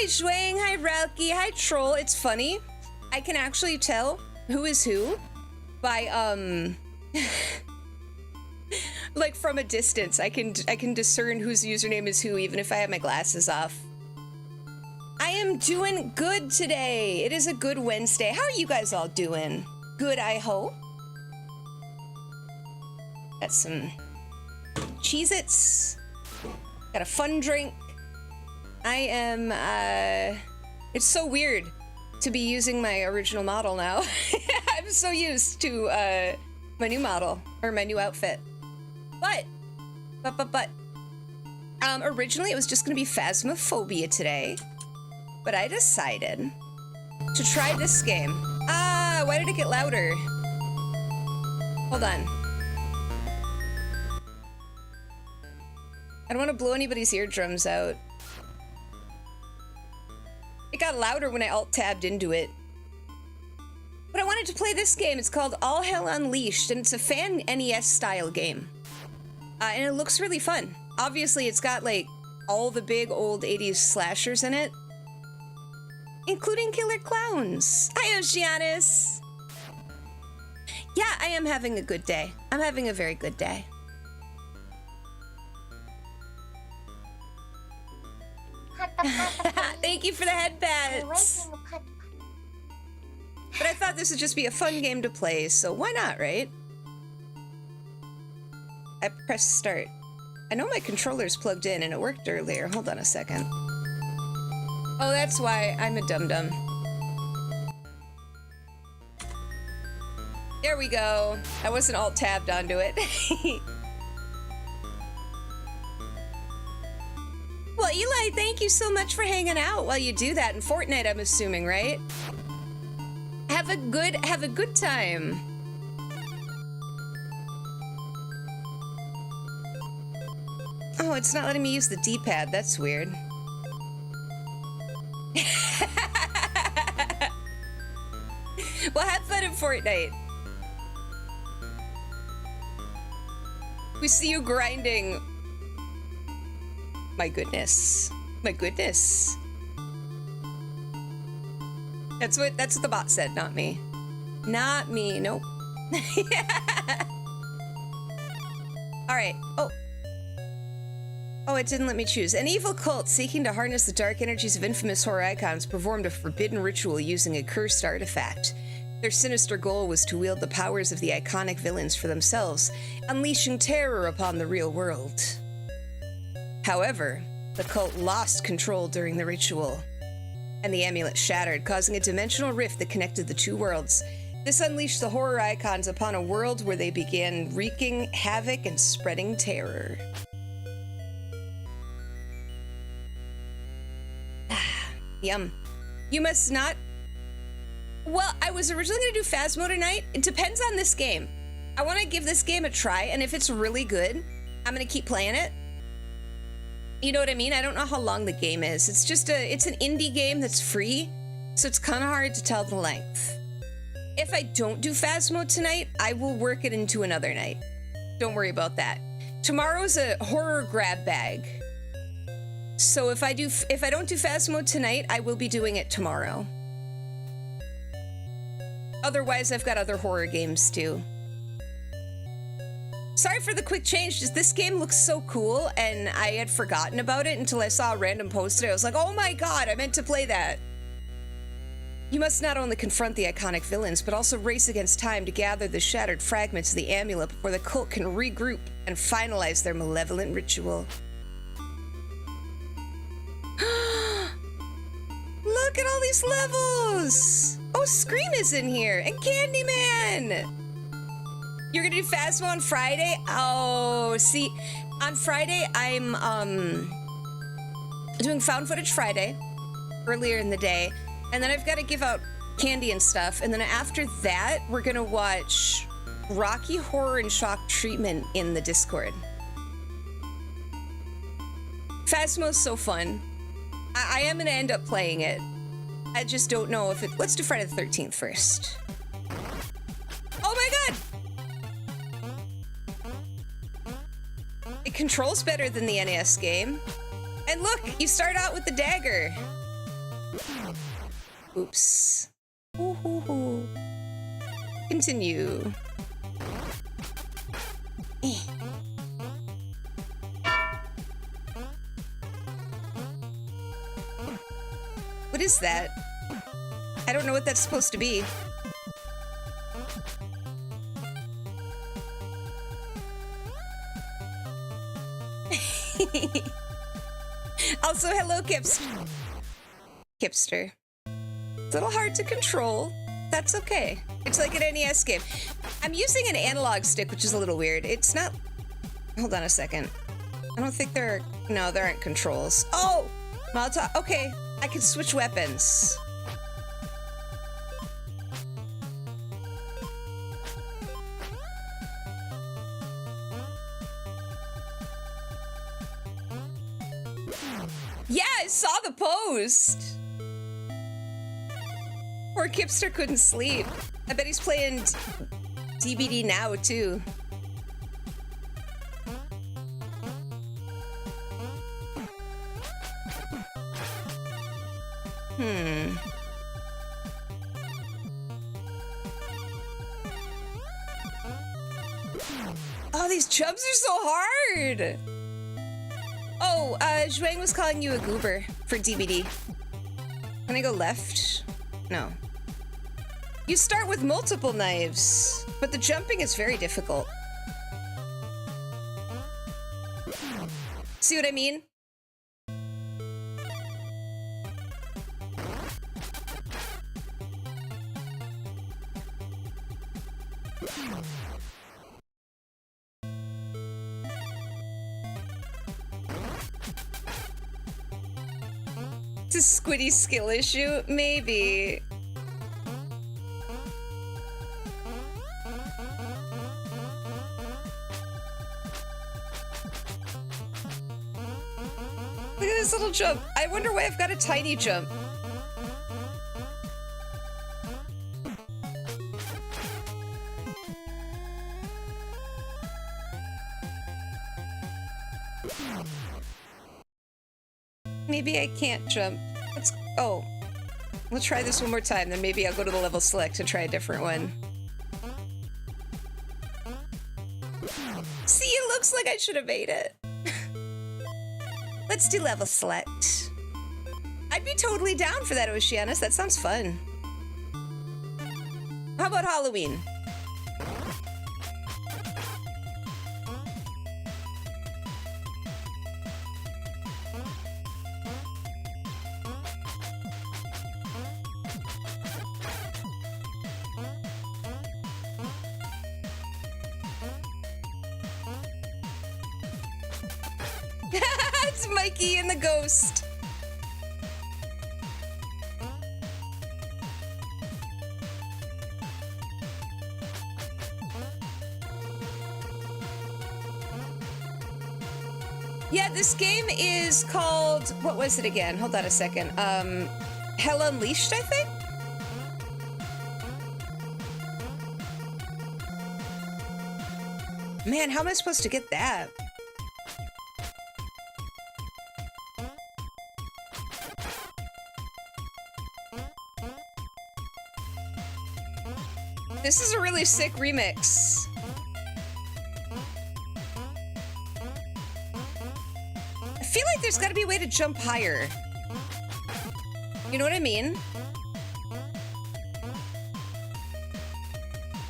Hi, Zhuang. Hi, Ralki. Hi, Troll. It's funny. I can actually tell who is who by, like from a distance. I can discern whose username is who even if I have my glasses off. I am doing good today. It is a good Wednesday. How are you guys all doing? Good, I hope. Got some Cheez-Its. Got a fun drink. I am, it's so weird to be using my original model now. I'm so used to, my new model, or my new outfit. But, originally it was just gonna be Phasmophobia today, but I decided to try this game. Ah, why did it get louder? Hold on. I don't want to blow anybody's eardrums out. It got louder when I alt-tabbed into it. But I wanted to play this game. It's called All Hell Unleashed, and it's a fan NES style game. And it looks really fun. Obviously, it's got like all the big old 80s slashers in it, including Killer Clowns. Hi, Oceanus. Yeah, I am having a good day. I'm having a very good day. Thank you for the headbats. But I thought this would just be a fun game to play, so why not, right? I pressed start. I know my controller's plugged in and it worked earlier. Hold on a second. Oh, that's why I'm a dum-dum. There we go. I wasn't alt-tabbed onto it. Well, Eli, thank you so much for hanging out while you do that in Fortnite, I'm assuming, right? Have a good time. Oh, it's not letting me use the D-pad. That's weird. Well, have fun in Fortnite. We see you grinding. My goodness. My goodness. That's what the bot said, not me. Not me, nope. Alright. Oh, it didn't let me choose. An evil cult seeking to harness the dark energies of infamous horror icons performed a forbidden ritual using a cursed artifact. Their sinister goal was to wield the powers of the iconic villains for themselves, unleashing terror upon the real world. However, the cult lost control during the ritual, and the amulet shattered, causing a dimensional rift that connected the two worlds. This unleashed the horror icons upon a world where they began wreaking havoc and spreading terror. Yum. You must not... Well, I was originally going to do Phasmo tonight. It depends on this game. I want to give this game a try, and if it's really good, I'm going to keep playing it. You know what I mean? I don't know how long the game is. It's just it's an indie game that's free, so it's kind of hard to tell the length. If I don't do Phasmo tonight, I will work it into another night. Don't worry about that. Tomorrow's a horror grab bag. So if I don't do Phasmo tonight, I will be doing it tomorrow. Otherwise, I've got other horror games too. Sorry for the quick change, just this game looks so cool, and I had forgotten about it until I saw a random post today. I was like, oh my god, I meant to play that. You must not only confront the iconic villains, but also race against time to gather the shattered fragments of the amulet before the cult can regroup and finalize their malevolent ritual. Look at all these levels! Oh, Scream is in here, and Candyman! You're gonna do Phasmo on Friday? Oh, see, on Friday, I'm, doing Found Footage Friday, earlier in the day, and then I've got to give out candy and stuff, and then after that, we're gonna watch Rocky Horror and Shock Treatment in the Discord. Phasmo's so fun. I am gonna end up playing it. I just don't know if it... Let's do Friday the 13th first. Oh my god! It controls better than the NES game. And look, you start out with the dagger. Oops. Ooh, ooh, ooh. Continue. Eh. What is that? I don't know what that's supposed to be. Also, hello, Kipster. Kipster. It's a little hard to control. That's okay. It's like an NES game. I'm using an analog stick, which is a little weird. It's not... Hold on a second. I don't think there are... No, there aren't controls. Oh! Molotov. Okay, I can switch weapons. Yeah, I saw the post. Poor Kipster couldn't sleep. I bet he's playing DBD now, too. Oh, these jumps are so hard. Oh, Zhuang was calling you a goober for DBD. Can I go left? No. You start with multiple knives, but the jumping is very difficult. See what I mean? It's a Squiddy skill issue? Maybe. Look at this little jump. I wonder why I've got a tiny jump. Maybe I can't jump. Oh. We'll try this one more time, then maybe I'll go to the level select and try a different one. See, it looks like I should have made it. Let's do level select. I'd be totally down for that, Oceanus. That sounds fun. How about Halloween? It's Mikey and the ghost. Yeah, this game is called, what was it again? Hold on a second. Hell Unleashed, I think? Man, how am I supposed to get that? This is a really sick remix. I feel like there's gotta be a way to jump higher. You know what I mean?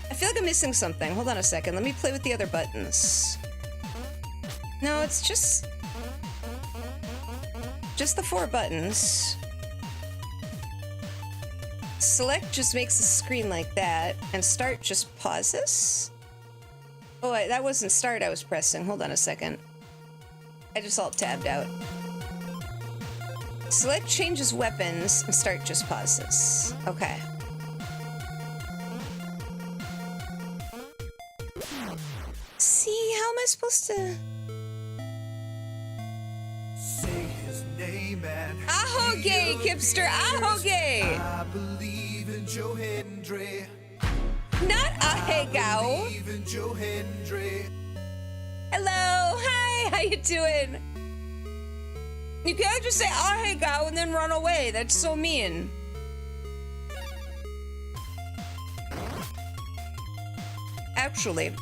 I feel like I'm missing something. Hold on a second. Let me play with the other buttons. No, it's just the 4 buttons. Select just makes a screen like that, and start just pauses. Oh, that wasn't start I was pressing. Hold on a second. I just alt-tabbed out. Select changes weapons, and start just pauses. Okay. See, how am I supposed to... Say his name and Ahoge, Kipster, Ahoge! I believe in Joe Hendry. Not Ahegao. Believe in Joe Hendry. Hello, hi, how you doing? You can't just say, oh, hey, go, and then run away. That's so mean. Actually,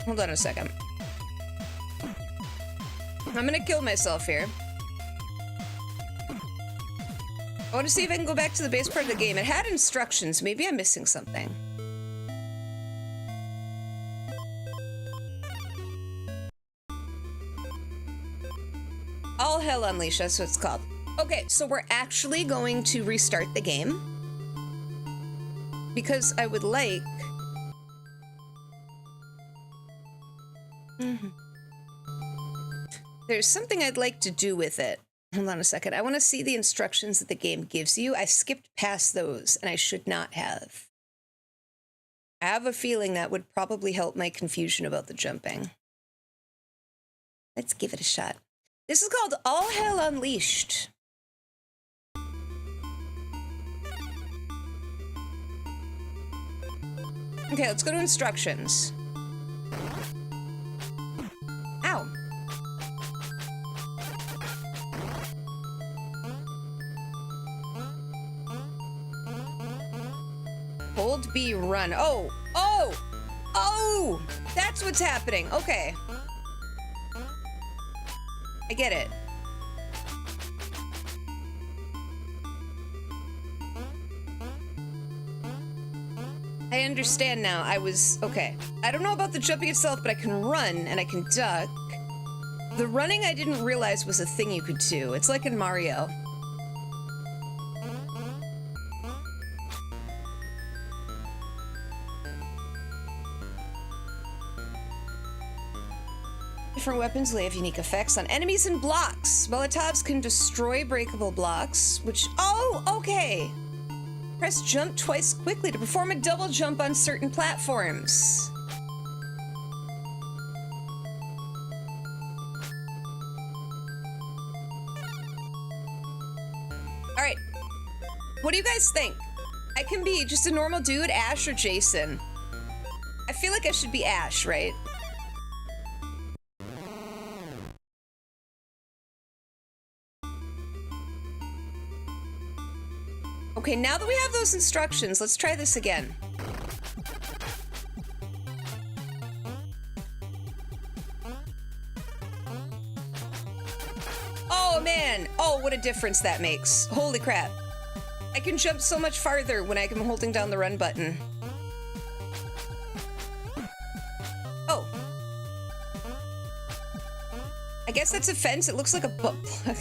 hold on a second. I'm gonna kill myself here. I want to see if I can go back to the base part of the game. It had instructions. Maybe I'm missing something. All Hell Unleashed, that's what it's called. Okay, so we're actually going to restart the game. Because I would like... There's something I'd like to do with it. Hold on a second. I want to see the instructions that the game gives you. I skipped past those, and I should not have. I have a feeling that would probably help my confusion about the jumping. Let's give it a shot. This is called All Hell Unleashed. Okay, let's go to instructions. Ow. Hold B, run. Oh, oh, oh, that's what's happening. Okay. I get it. I understand now. Okay. I don't know about the jumping itself, but I can run and I can duck. The running I didn't realize was a thing you could do. It's like in Mario. Different weapons will have unique effects on enemies and blocks. Molotovs can destroy breakable blocks, which... Oh, okay. Press jump twice quickly to perform a double jump on certain platforms. All right. What do you guys think? I can be just a normal dude, Ash or Jason. I feel like I should be Ash, right? Okay, now that we have those instructions, let's try this again. Oh, man. Oh, what a difference that makes. Holy crap. I can jump so much farther when I'm holding down the run button. Oh. I guess that's a fence. It looks like a butt plug.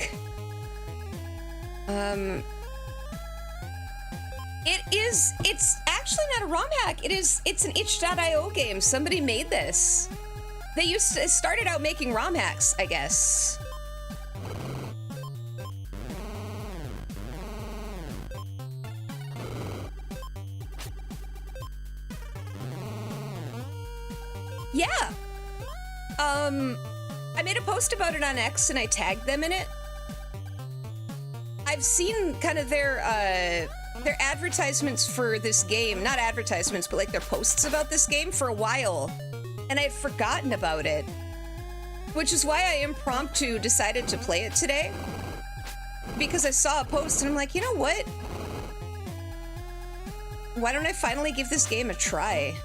It's actually not a ROM hack. It's an itch.io game. Somebody made this. They started out making ROM hacks, I guess. Yeah. I made a post about it on X and I tagged them in it. I've seen kind of their advertisements for this game, not advertisements, but like their posts about this game for a while, and I had forgotten about it, which is why I impromptu decided to play it today, because I saw a post and I'm like, you know what? Why don't I finally give this game a try?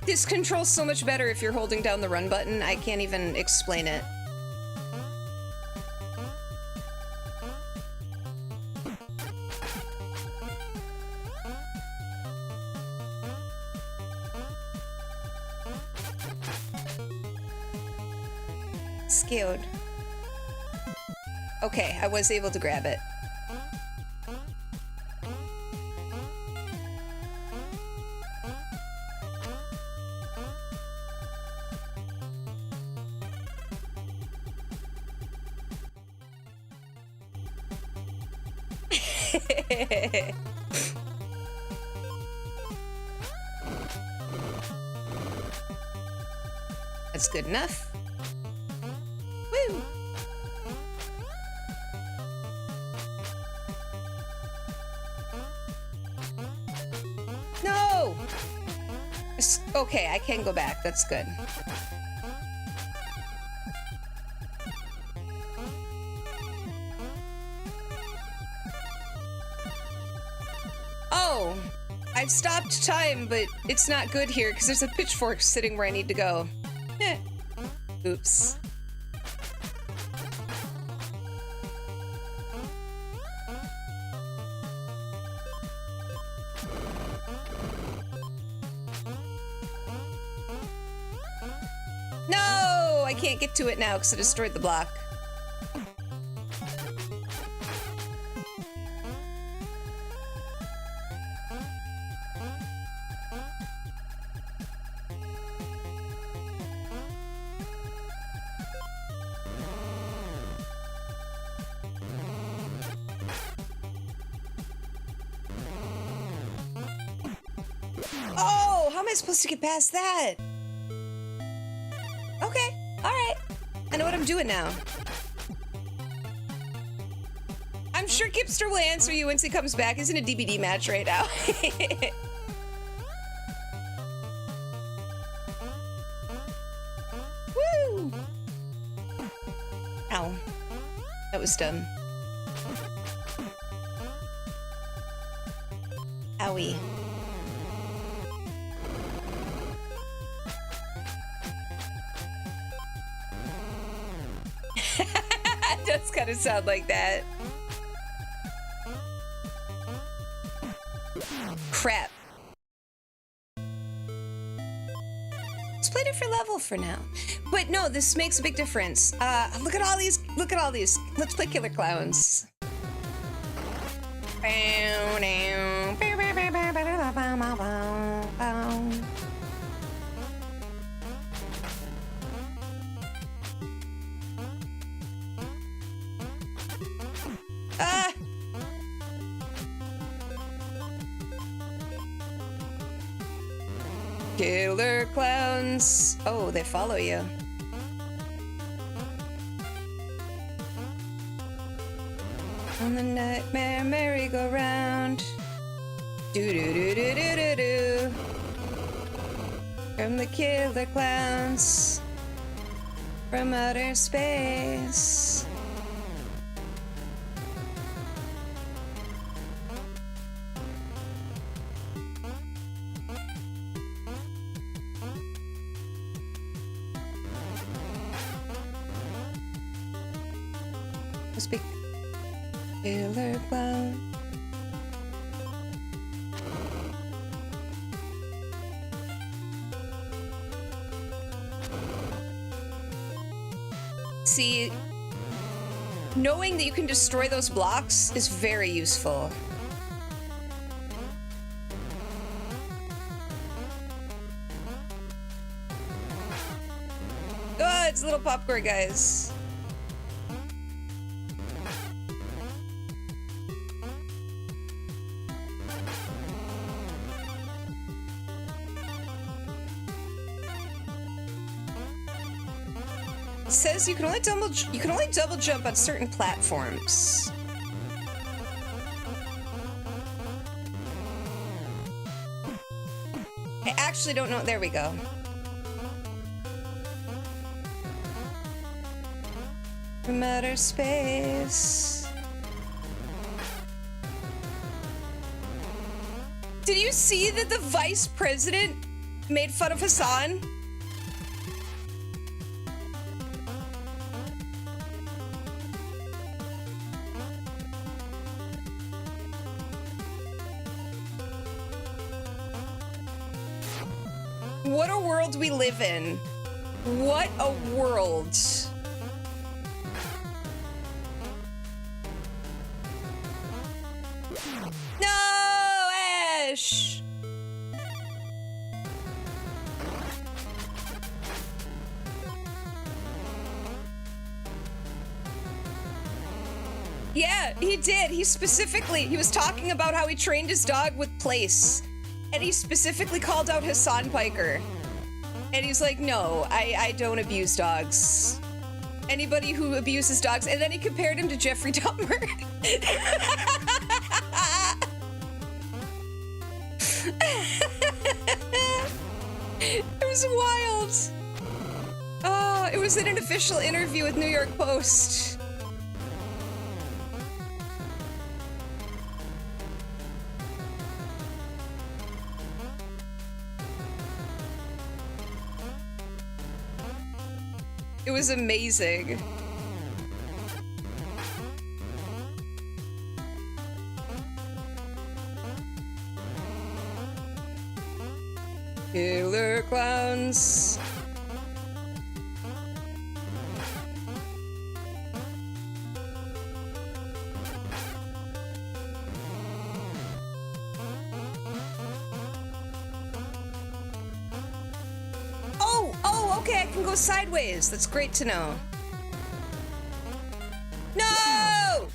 This controls so much better if you're holding down the run button. I can't even explain it. Scared. Okay, I was able to grab it. That's good enough. Woo! Okay, I can go back. That's good. Oh, I've stopped time, but it's not good here because there's a pitchfork sitting where I need to go. Oops. No, I can't get to it now because I destroyed the block. Oh, how am I supposed to get past that? Okay, all right. I know what I'm doing now. I'm sure Kipster will answer you once he comes back. He's in a DBD match right now. Woo! Ow. That was dumb. Owie. It does kind of sound like that. Crap. Let's play a different level for now. But no, this makes a big difference. Look at all these. Look at all these. Let's play Killer Clowns. Ah! Killer Clowns. Oh, they follow you. On the nightmare merry-go-round. Do-do-do-do-do-do-do. From the Killer Clowns. From outer space. Speak. Killer Clown. See, knowing that you can destroy those blocks is very useful. Oh, it's little popcorn guys. It says you can only double jump on certain platforms. I actually don't know. There we go. From outer space. Did you see that the vice president made fun of Hassan? What a world we live in. What a world. No, Ash! Yeah, he did. He was talking about how he trained his dog with place. And he specifically called out Hassan Piker. And he's like, no, I don't abuse dogs. Anybody who abuses dogs. And then he compared him to Jeffrey Dahmer. It was wild. Oh, it was in an official interview with New York Post. It was amazing. Killer clowns. Oh, okay, I can go sideways. That's great to know. No!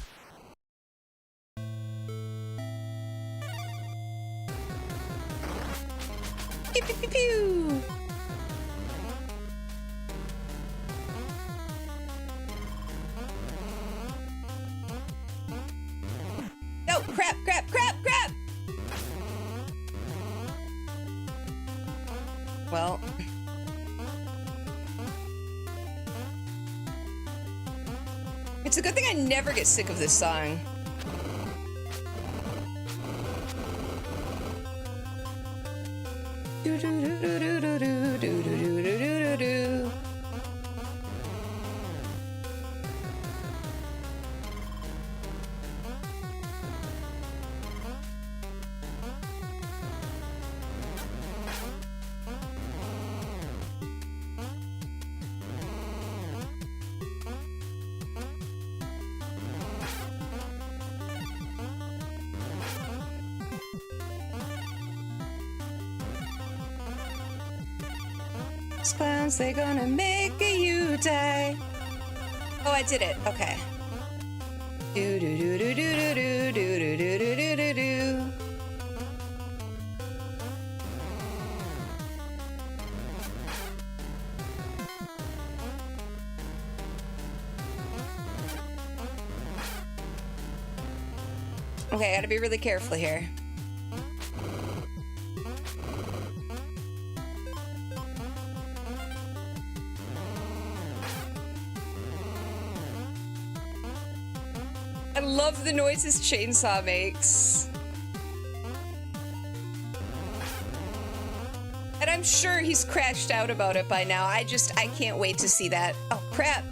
Pew, pew, pew, pew. No, crap, crap, crap, crap! Well... It's a good thing I never get sick of this song. Clowns, they're gonna make you die. Oh, I did it. Okay. Do do do do do do do do do do do do do. Okay, I gotta be really careful here. I love the noises Chainsaw makes. And I'm sure he's crashed out about it by now. I can't wait to see that. Oh, crap.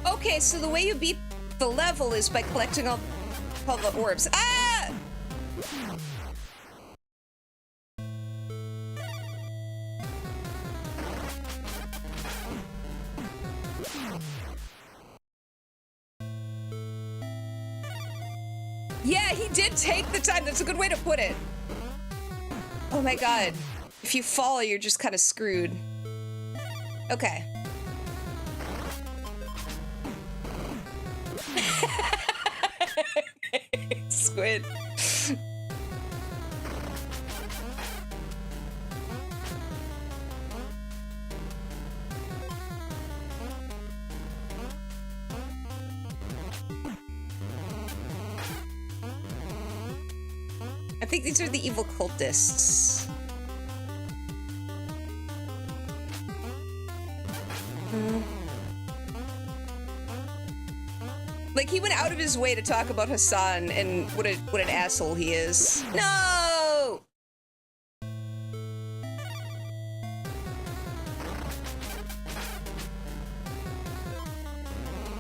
Okay, so the way you beat the level is by collecting all the orbs. Ah! Yeah, he did take the time. That's a good way to put it. Oh my god. If you fall, you're just kind of screwed. Okay. Squid. I think these are the evil cultists. Like, he went out of his way to talk about Hassan and what an asshole he is. No!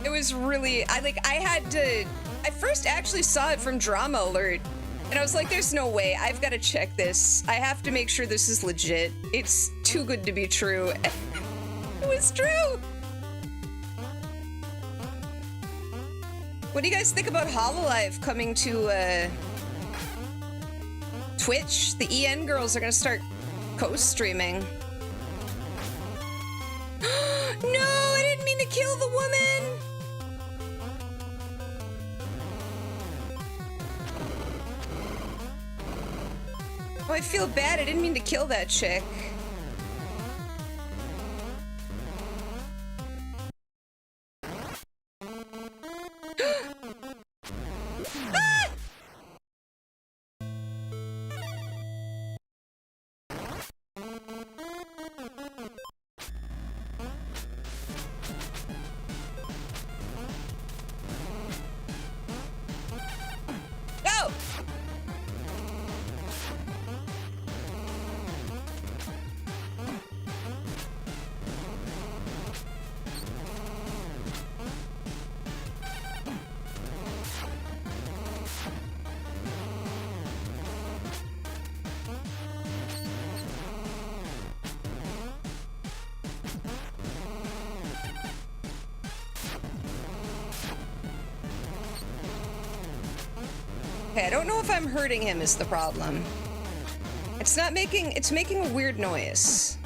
It was really, I first actually saw it from Drama Alert, and I was like, there's no way, I've got to check this. I have to make sure this is legit. It's too good to be true. It was true! What do you guys think about Hololive coming to, Twitch? The EN girls are gonna start co-streaming. No, I didn't mean to kill the woman! Oh, I feel bad. I didn't mean to kill that chick. Ah! Okay, I don't know if I'm hurting him is the problem. It's not making, it's making a weird noise.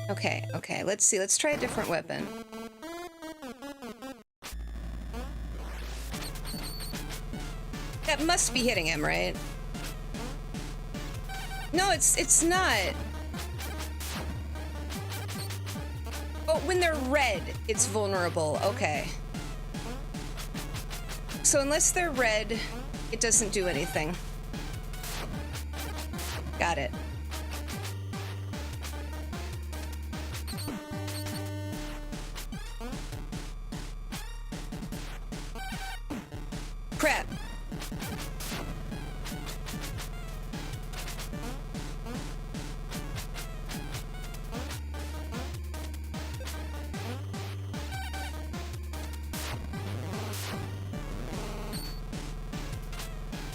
Okay, okay, let's see. Let's try a different weapon. That must be hitting him, right? No, it's not. Oh, when they're red, it's vulnerable. Okay. So unless they're red, it doesn't do anything. Got it. Crap.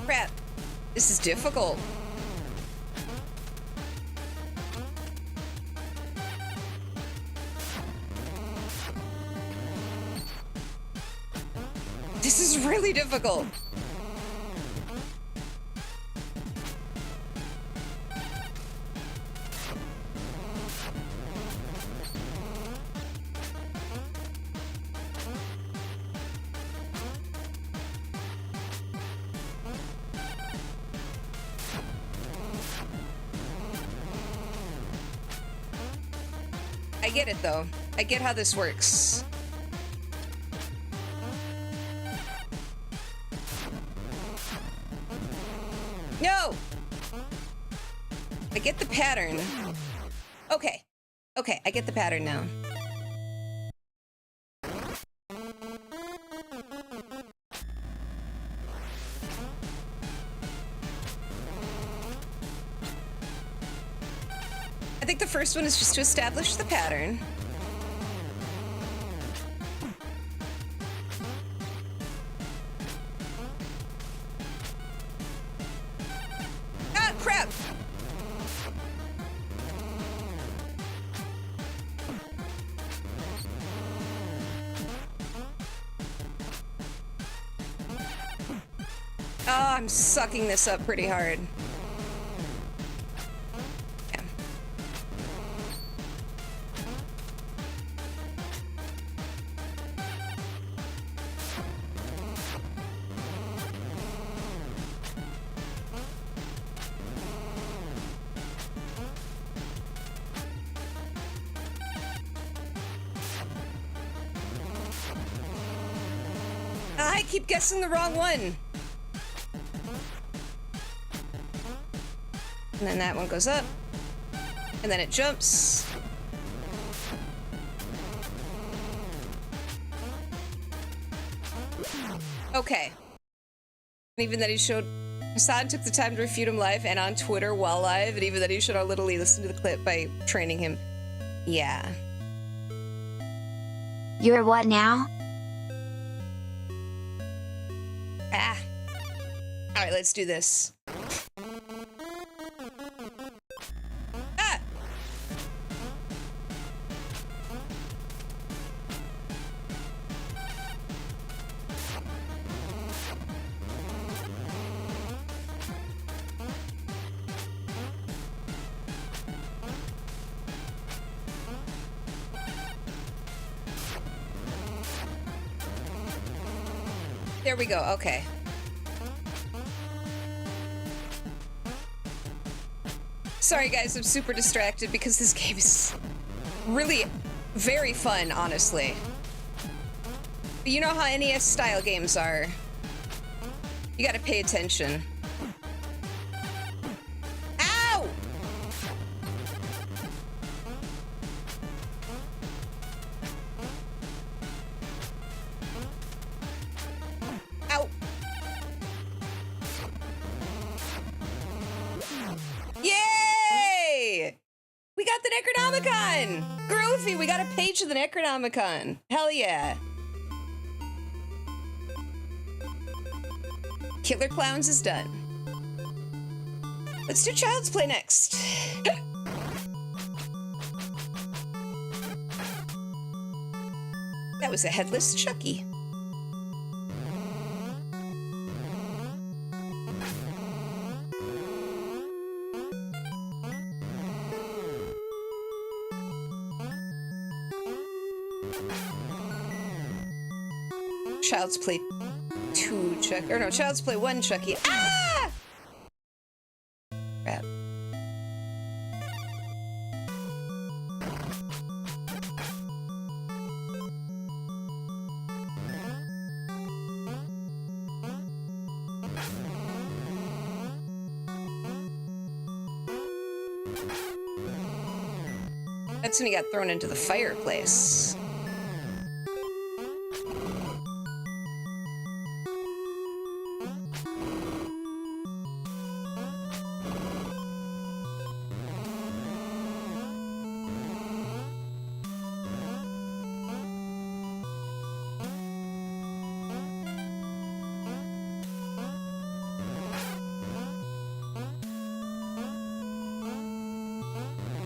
Crap. This is difficult. This is really difficult. I get it though. I get how this works. No! I get the pattern. Okay. Okay, I get the pattern now. I think the first one is just to establish the pattern. Ah, crap! Oh, I'm sucking this up pretty hard. Yeah. I keep guessing the wrong one. And then that one goes up. And then it jumps. Okay. Even that he showed... Hassan took the time to refute him live and on Twitter while live, and even that he showed our little Lee listen to the clip by training him. Yeah. You're what now? Ah. Alright, let's do this. Ah! There we go, okay. Sorry guys, I'm super distracted because this game is really very fun, honestly. But you know how NES style games are. You gotta pay attention. Ow! Ow! Yay! We got the Necronomicon! Groovy, we got a page of the Necronomicon. Hell yeah. Killer Clowns is done. Let's do Child's Play next. That was a headless Chucky. Child's Play 2 Chucky, or no, Child's Play 1 Chucky. Ah! Crap. That's when he got thrown into the fireplace.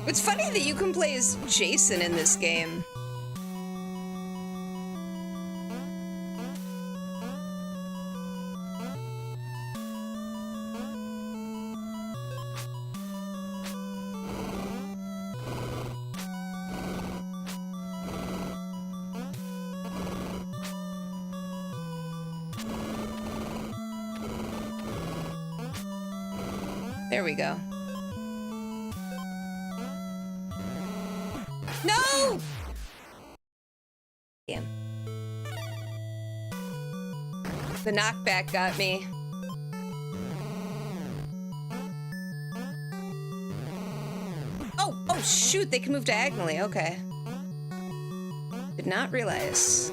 It's funny that you can play as Jason in this game. There we go. No! Damn. The knockback got me. Oh, shoot, they can move diagonally, okay. Did not realize.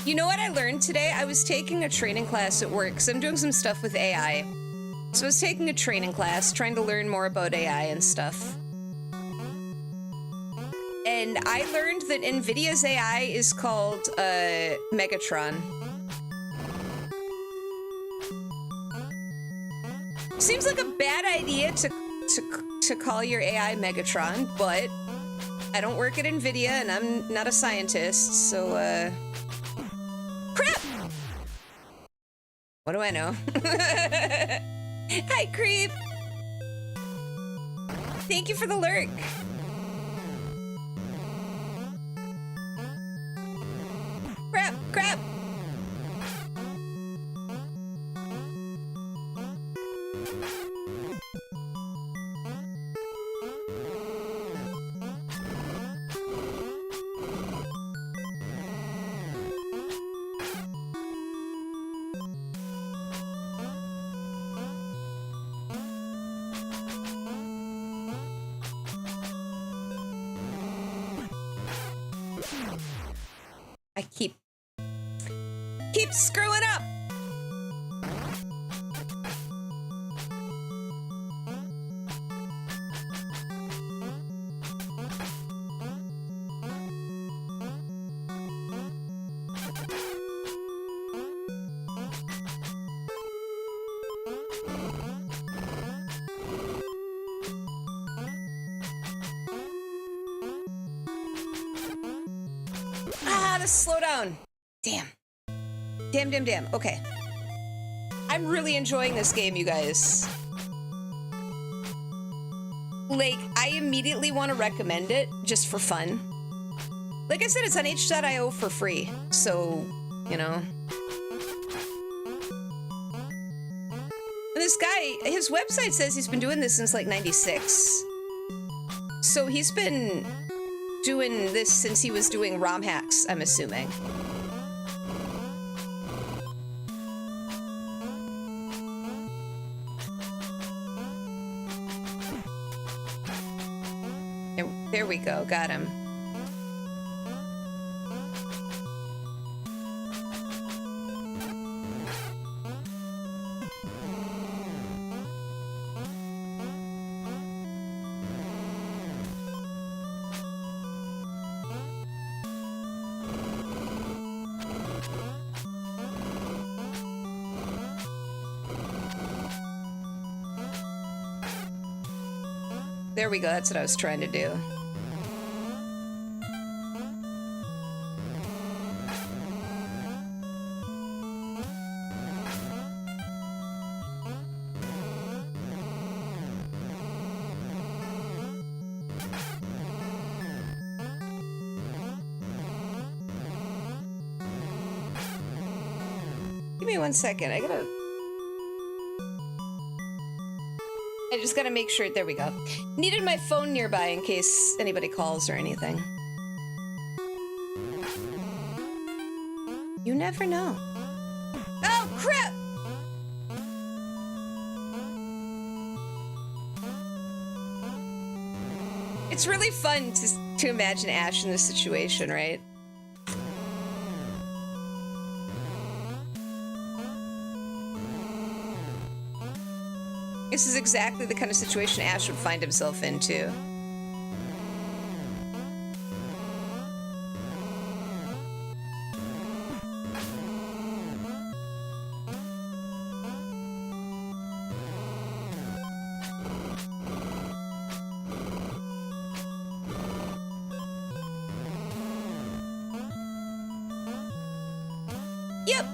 You know what I learned today? I was taking a training class at work, because I'm doing some stuff with AI. So I was taking a training class, trying to learn more about AI and stuff. And I learned that NVIDIA's AI is called, Megatron. Seems like a bad idea to call your AI Megatron, but I don't work at NVIDIA and I'm not a scientist, so, crap! What do I know? Hi, Creep! Thank you for the lurk. Crap, crap! I keep screwing up. Slow down. Damn. Damn. Okay. I'm really enjoying this game, you guys. Like, I immediately want to recommend it just for fun. Like I said, it's on h.io for free. So, you know. And this guy, his website says he's been doing this since like 96. So he's been doing this since he was doing ROM hacks, I'm assuming. There we go, got him. there we go. That's what I was trying to do. Give me 1 second. I just gotta make sure. There we go. Needed my phone nearby in case anybody calls or anything. You never know. Oh, crap! It's really fun to imagine Ash in this situation, right? This is exactly the kind of situation Ash would find himself in, too. Yep,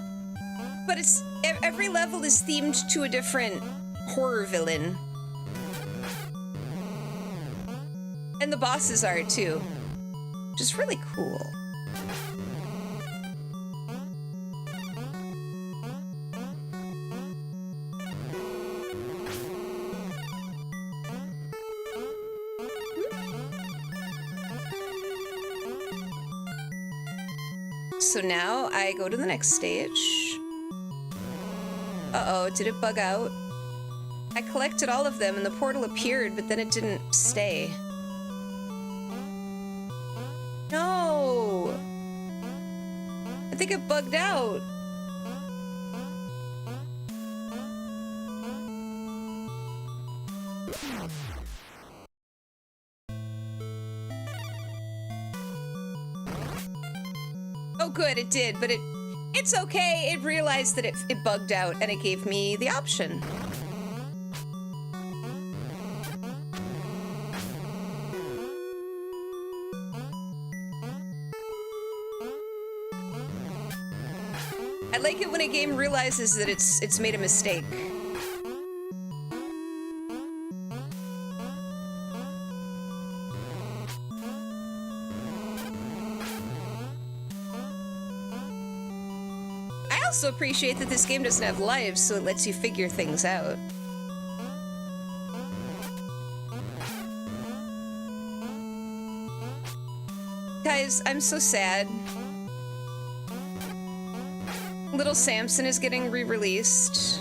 but it's every level is themed to a different horror villain. And the bosses are too. Which is really cool. So now I go to the next stage. Uh-oh, did it bug out? I collected all of them and the portal appeared, but then it didn't stay. No! I think it bugged out. Oh good, it did, but it's okay. It realized that it bugged out and it gave me the option. I like it when a game realizes that it's made a mistake. I also appreciate that this game doesn't have lives, so it lets you figure things out. Guys, I'm so sad. Little Samson is getting re-released.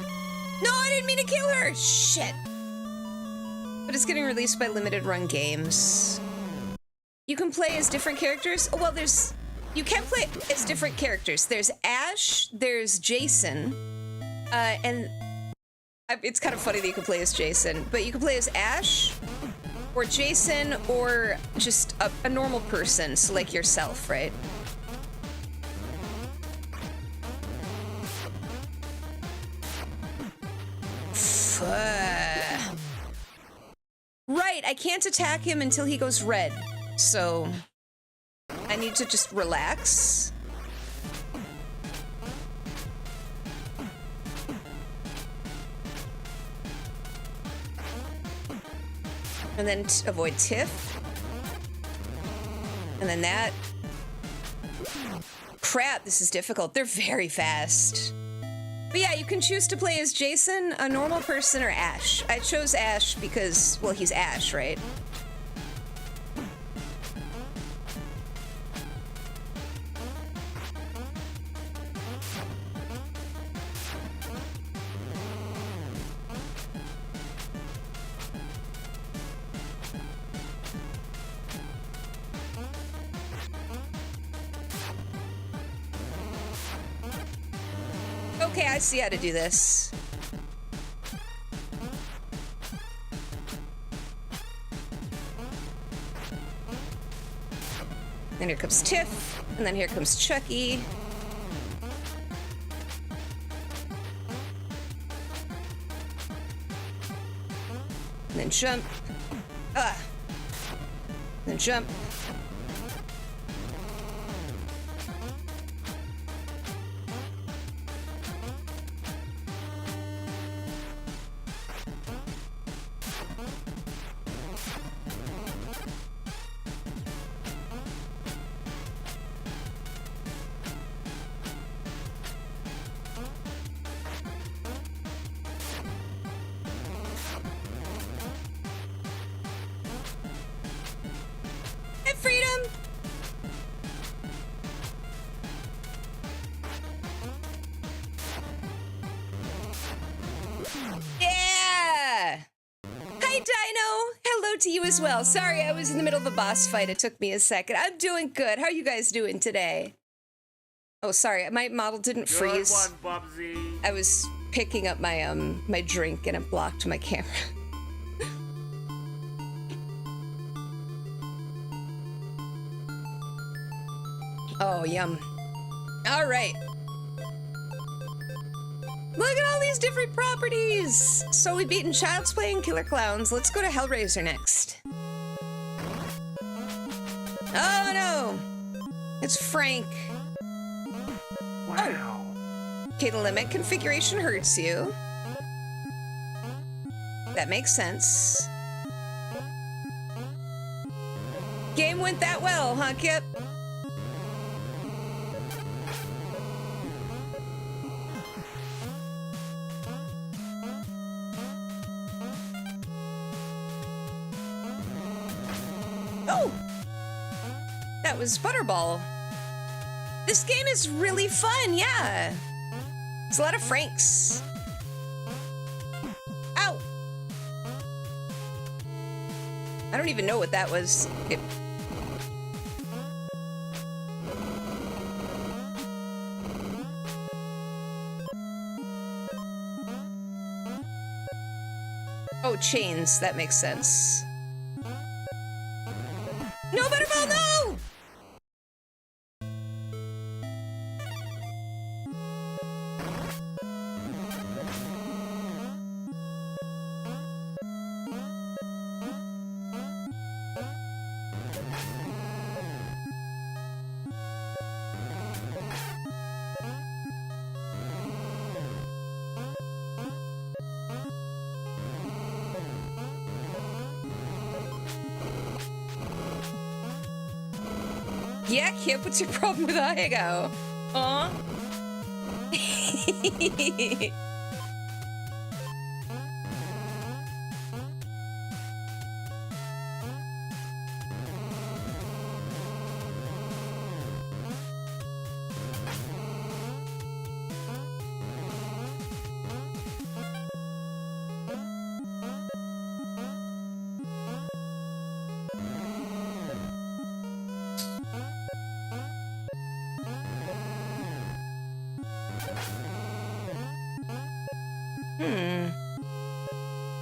No, I didn't mean to kill her! Shit! But it's getting released by Limited Run Games. You can play as different characters. Oh, well, you can play as different characters. There's Ash, there's Jason, and it's kind of funny that you can play as Jason, but you can play as Ash, or Jason, or just a normal person, so like yourself, right? Right, I can't attack him until he goes red, so I need to just relax. And then avoid Tiff. And then that. Crap, this is difficult. They're very fast. But yeah, you can choose to play as Jason, a normal person, or Ash. I chose Ash because, well, he's Ash, right? Okay, I see how to do this. Then here comes Tiff, and then here comes Chucky. And then jump. Ugh. Then jump. Freedom! Yeah! Hi, Dino! Hello to you as well. Sorry, I was in the middle of a boss fight. It took me a second. I'm doing good. How are you guys doing today? Oh, sorry. My model didn't freeze. Good one, Bubsy. I was picking up my my drink and it blocked my camera. Oh, yum. All right. Look at all these different properties. So we've beaten Child's Play and Killer Clowns. Let's go to Hellraiser next. Oh, no. It's Frank. Wow. Okay, the limit configuration hurts you. That makes sense. Game went that well, huh, Kip? Oh! That was Butterball. This game is really fun, yeah. It's a lot of Franks. Ow! I don't even know what that was. Oh, chains. That makes sense. No, Butterball, no! Yeah, Kip, what's your problem with Igo? Aw.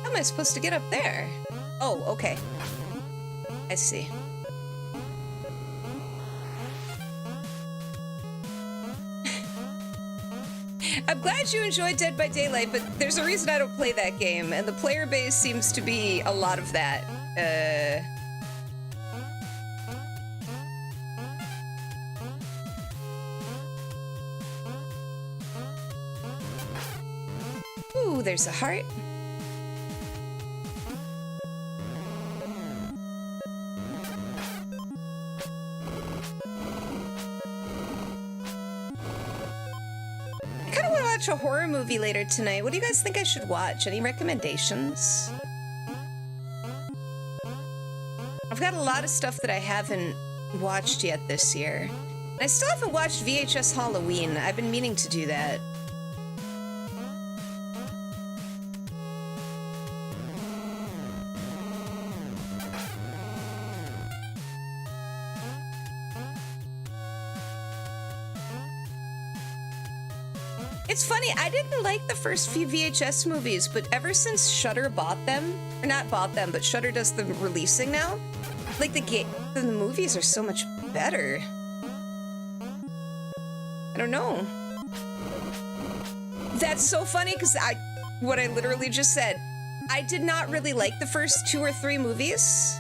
How am I supposed to get up there? Oh, okay. I see. I'm glad you enjoyed Dead by Daylight, but there's a reason I don't play that game, and the player base seems to be a lot of that. Ooh, there's a heart. Watch a horror movie later tonight. What do you guys think I should watch? Any recommendations? I've got a lot of stuff that I haven't watched yet this year. I still haven't watched VHS Halloween. I've been meaning to do that. It's funny, I didn't like the first few VHS movies, but ever since Shudder bought them, or not bought them, but Shudder does the releasing now, like the movies are so much better. I don't know. That's so funny, because what I literally just said, I did not really like the first 2 or 3 movies.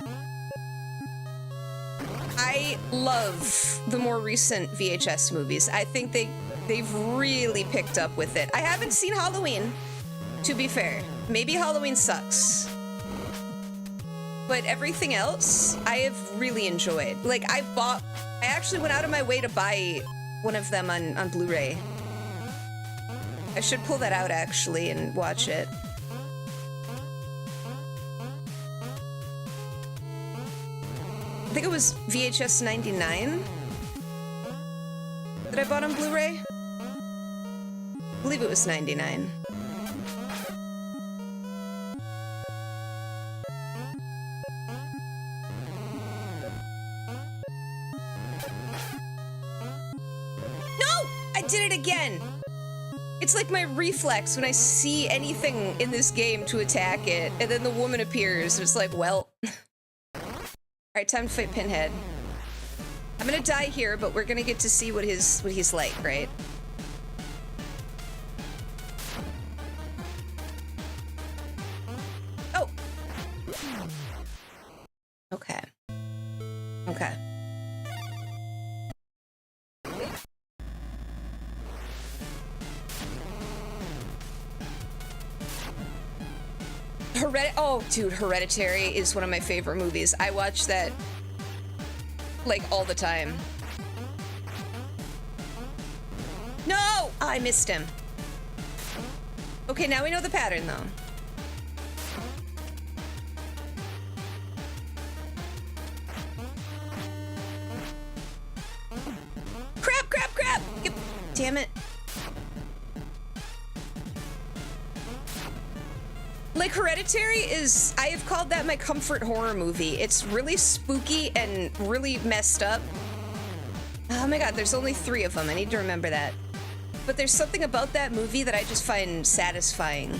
I love the more recent VHS movies. I think they've really picked up with it. I haven't seen Halloween, to be fair. Maybe Halloween sucks. But everything else, I have really enjoyed. Like, I actually went out of my way to buy one of them on Blu-ray. I should pull that out, actually, and watch it. I think it was VHS 99 that I bought on Blu-ray. I believe it was 99. No! I did it again! It's like my reflex when I see anything in this game to attack it, and then the woman appears, and it's like, well... Alright, time to fight Pinhead. I'm gonna die here, but we're gonna get to see what he's like, right? Oh! Okay. Okay. Oh, dude, Hereditary is one of my favorite movies. I watch that, like, all the time. No! Oh, I missed him. Okay, now we know the pattern, though. Crap, crap, crap! Damn it. Like, Hereditary is, I have called that my comfort horror movie. It's really spooky and really messed up. Oh my god, there's only 3 of them. I need to remember that. But there's something about that movie that I just find satisfying.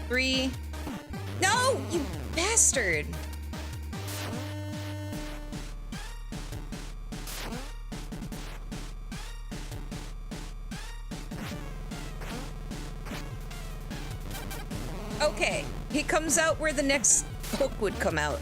3. No, you bastard! Okay, he comes out where the next hook would come out.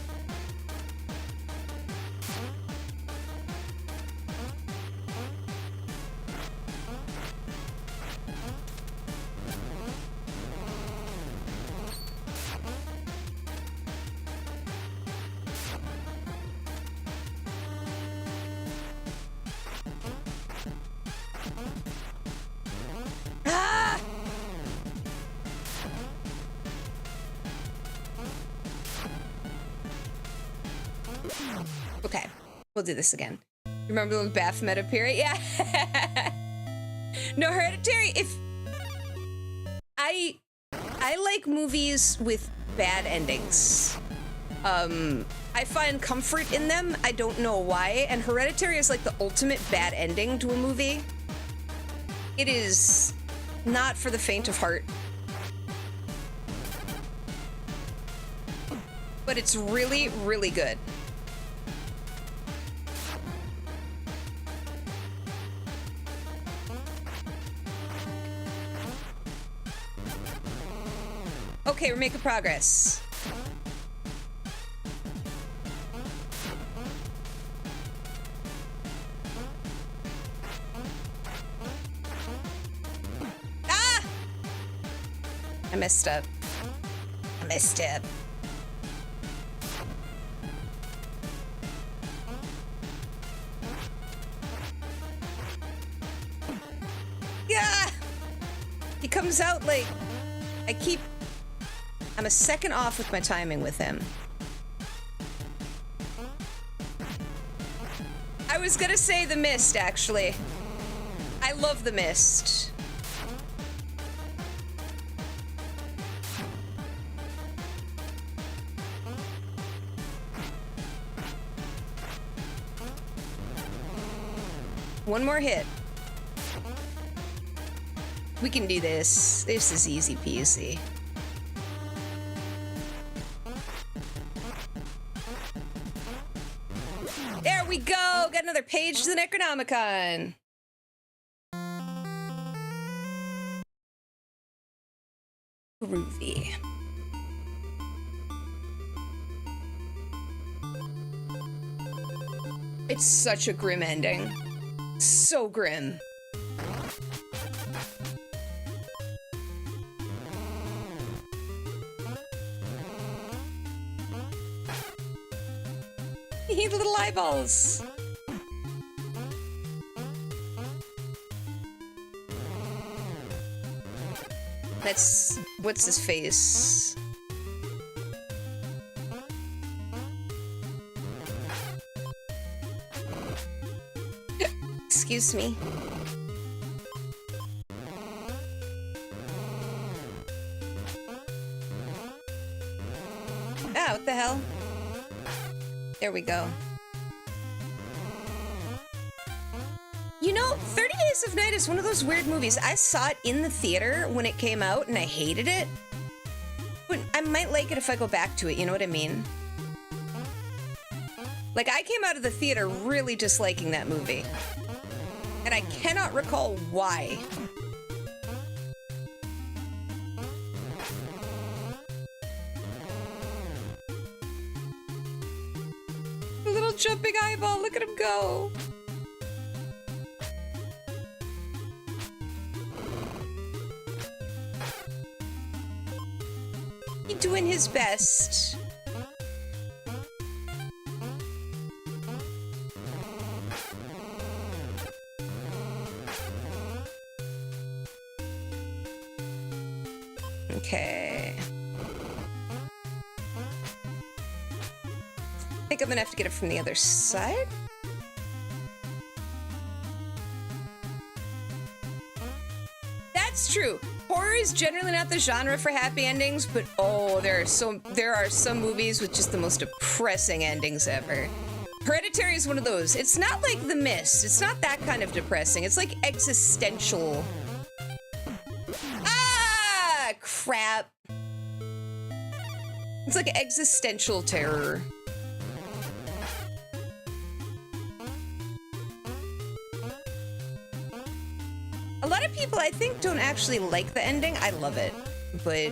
Okay, we'll do this again. Remember when Baphomet appeared? Yeah. No, Hereditary, if... I like movies with bad endings. I find comfort in them. I don't know why. And Hereditary is like the ultimate bad ending to a movie. It is not for the faint of heart. But it's really, really good. Okay, we're making progress. Ah! I messed up. I messed up. Yeah! He comes out like... I'm a second off with my timing with him. I was gonna say The Mist, actually. I love The Mist. One more hit. We can do this. This is easy peasy. There we go! Got another page to the Necronomicon. Groovy. It's such a grim ending. So grim. You need little eyeballs. That's... what's his face? Excuse me. Ah, what the hell? There we go. You know, 30 Days of Night is one of those weird movies. I saw it in the theater when it came out and I hated it. But I might like it if I go back to it, you know what I mean? Like, I came out of the theater really disliking that movie. And I cannot recall why. A little jumping eyeball, look at him go. He's doing his best. Okay. I think I'm gonna have to get it from the other side. That's true. Horror is generally not the genre for happy endings, but oh, there are some movies with just the most depressing endings ever. Hereditary is one of those. It's not like The Mist. It's not that kind of depressing. It's like existential. Ah, crap. It's like existential terror. A lot of people, I think, don't actually like the ending. I love it, but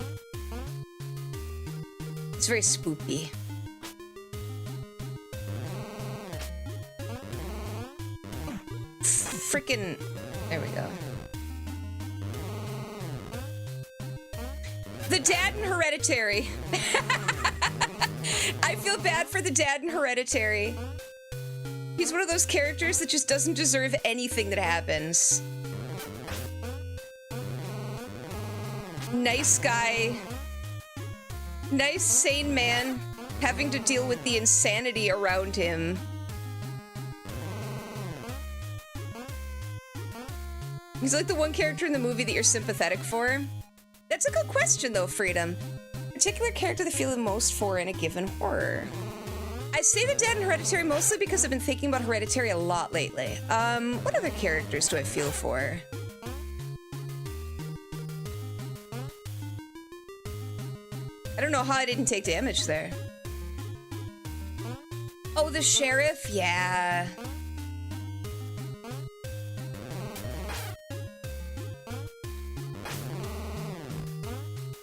it's very spooky. Frickin', there we go. The dad in Hereditary. I feel bad for the dad in Hereditary. He's one of those characters that just doesn't deserve anything that happens. Nice guy. Nice, sane man having to deal with the insanity around him. He's like the one character in the movie that you're sympathetic for. That's a good question, though, Freedom. Particular character that I feel the most for in a given horror. I say the dad in Hereditary mostly because I've been thinking about Hereditary a lot lately. What other characters do I feel for? I don't know how I didn't take damage there. Oh, the sheriff? Yeah.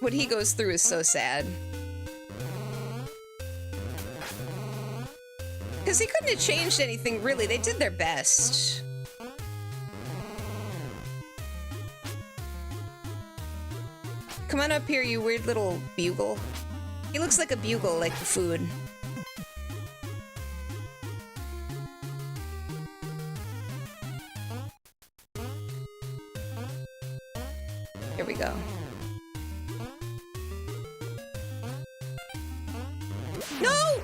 What he goes through is so sad. Because he couldn't have changed anything, really. They did their best. Come on up here, you weird little bugle. He looks like a bugle, like the food. Here we go. No!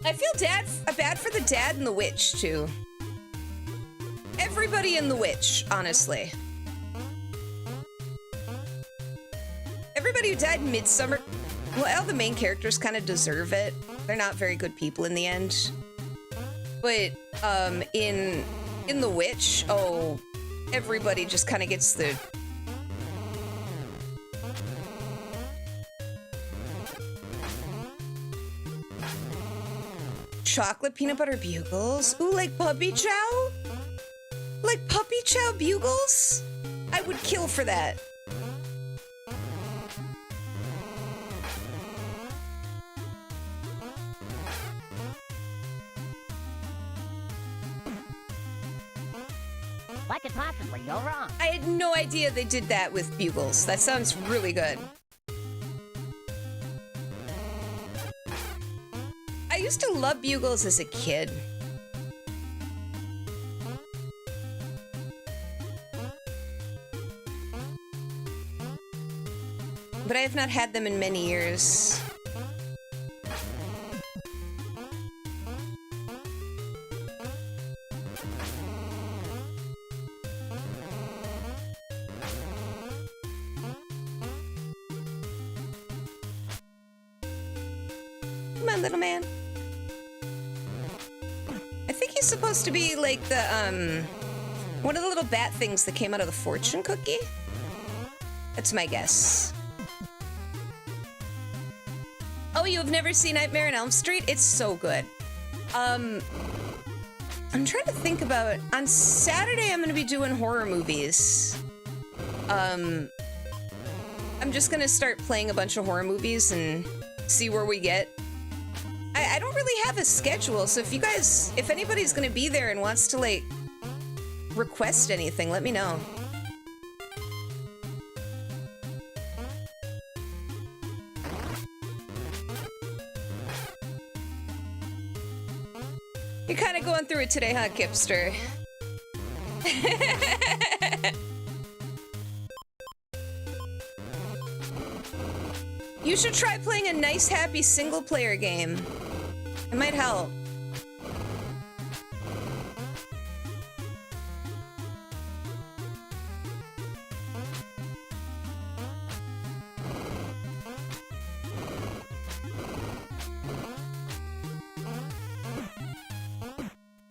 I feel bad for the dad and the witch, too. Everybody in The Witch, honestly. Everybody who died in Midsummer... Well, all the main characters kind of deserve it. They're not very good people in the end. But, in The Witch, oh, everybody just kind of gets the... Chocolate peanut butter bugles? Ooh, like puppy chow? Like puppy chow bugles? I would kill for that. What could possibly go wrong? I had no idea they did that with bugles. That sounds really good. I used to love bugles as a kid. But I have not had them in many years. Come on, little man. I think he's supposed to be like the, one of the little bat things that came out of the fortune cookie? That's my guess. Oh, you have never seen Nightmare on Elm Street? It's so good. I'm trying to think about... On Saturday, I'm going to be doing horror movies. I'm just going to start playing a bunch of horror movies and see where we get. I don't really have a schedule, so if you guys... If anybody's going to be there and wants to, like, request anything, let me know. You're kind of going through it today, huh, Kipster? You should try playing a nice, happy single-player game. It might help.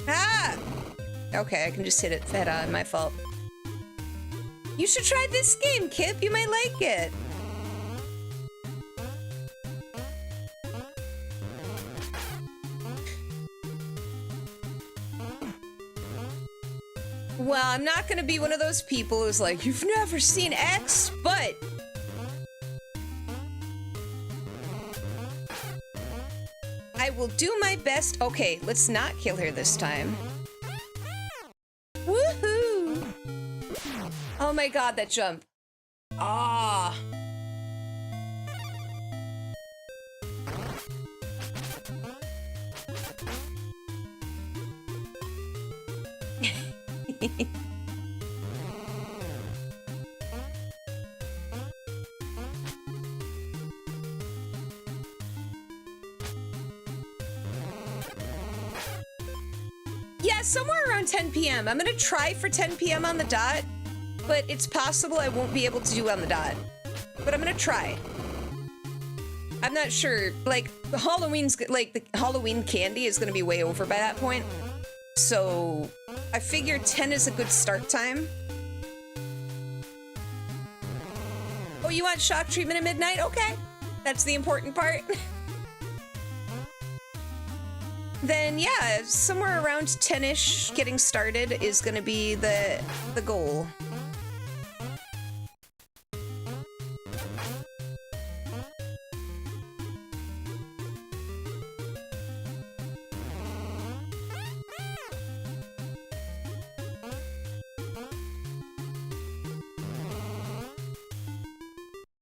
Ah! Okay, I can just hit it head on. My fault. You should try this game, Kip. You might like it. Well, I'm not gonna be one of those people who's like, you've never seen X, but... I will do my best. Okay, let's not kill her this time. Woohoo! Oh my god, that jump. Ah. Yeah, somewhere around 10 p.m. I'm gonna try for 10 p.m. on the dot, but it's possible I won't be able to do on the dot. But I'm gonna try. I'm not sure. Like, the Halloween candy is gonna be way over by that point. So I figure 10 is a good start time. Oh, you want shock treatment at midnight? Okay. That's the important part. Then yeah, somewhere around 10-ish getting started is gonna be the goal.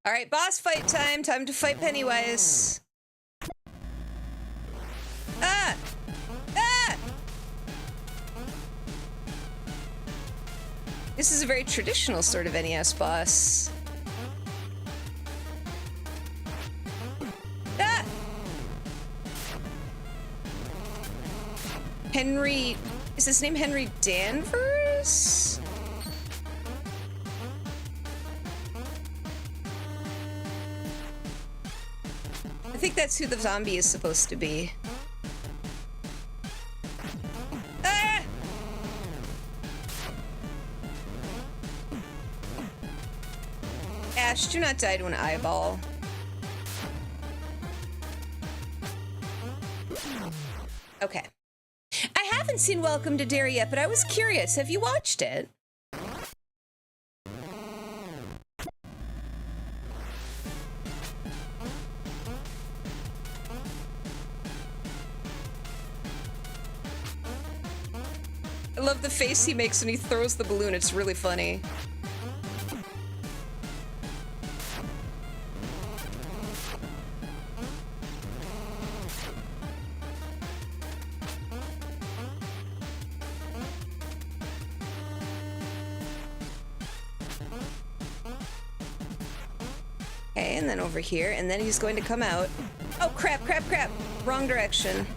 All right, boss fight time. Time to fight Pennywise. Ah! Ah! This is a very traditional sort of NES boss. Ah! Henry... Is his name Henry Danvers? I think that's who the zombie is supposed to be. Ah! Ash, do not die to an eyeball. Okay. I haven't seen Welcome to Derry yet, but I was curious. Have you watched it? love the face he makes when he throws the balloon. It's really funny. Okay, and then over here, and then he's going to come out. Oh, crap, crap, crap. Wrong direction.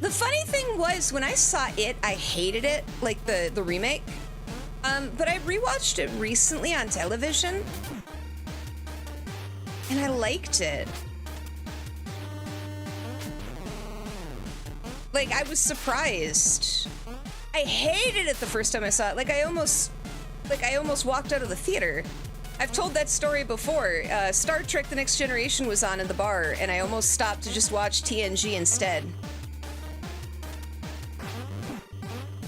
The funny thing was, when I saw it, I hated it, like the remake. But I rewatched it recently on television, and I liked it. Like, I was surprised. I hated it the first time I saw it. Like, I almost walked out of the theater. I've told that story before. Star Trek: The Next Generation was on in the bar, and I almost stopped to just watch TNG instead.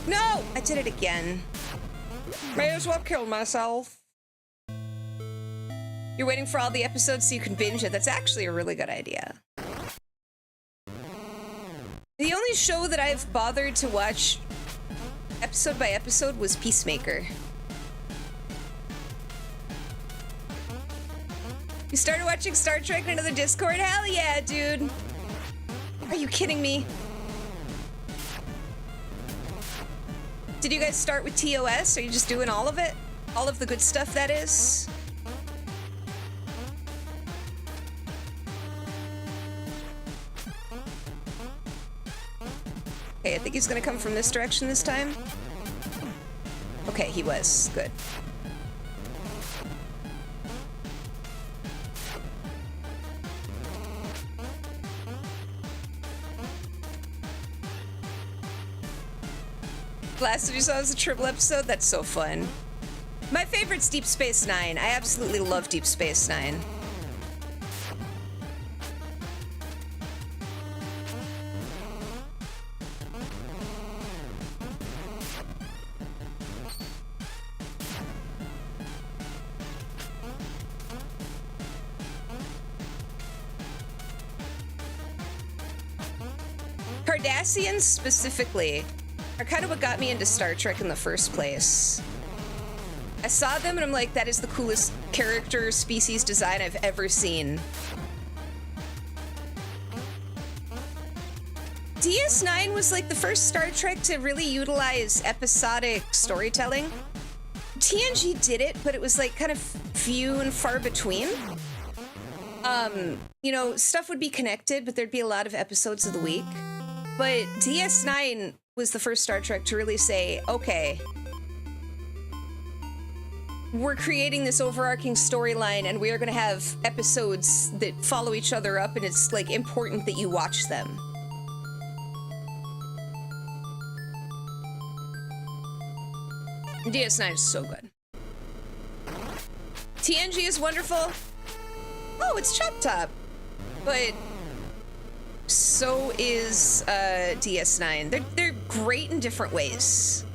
No! I did it again. May as well kill myself. You're waiting for all the episodes so you can binge it. That's actually a really good idea. The only show that I've bothered to watch episode by episode was Peacemaker. You started watching Star Trek in another Discord? Hell yeah, dude! Are you kidding me? Did you guys start with TOS? Are you just doing all of it? All of the good stuff, that is? Okay, I think he's gonna come from this direction this time. Okay, he was. Good. Last time you saw was a triple episode? That's so fun. My favorite's Deep Space Nine. I absolutely love Deep Space Nine. Cardassians specifically are kind of what got me into Star Trek in the first place. I saw them and I'm like, that is the coolest character species design I've ever seen. DS9 was like the first Star Trek to really utilize episodic storytelling. TNG did it, but it was like kind of few and far between. You know, stuff would be connected, but there'd be a lot of episodes of the week. But DS9 was the first Star Trek to really say, okay, we're creating this overarching storyline and we are going to have episodes that follow each other up, and it's like important that you watch them. DS9 is so good. TNG is wonderful. Oh, it's Chop Top. But so is DS9. They're great in different ways.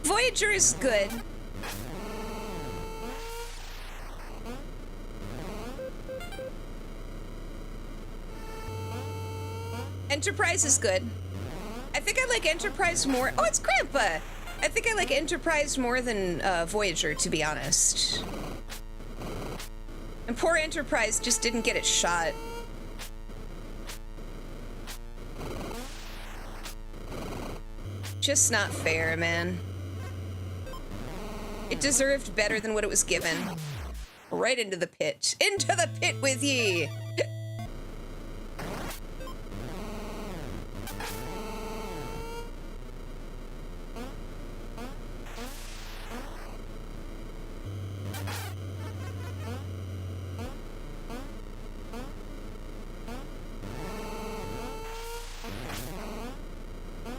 Voyager is good. Enterprise is good. I think I like Enterprise more. Oh, it's Grandpa! I think I like Enterprise more than Voyager, to be honest. And poor Enterprise just didn't get its shot. Just not fair, man. It deserved better than what it was given. Right into the pit. Into the pit with ye!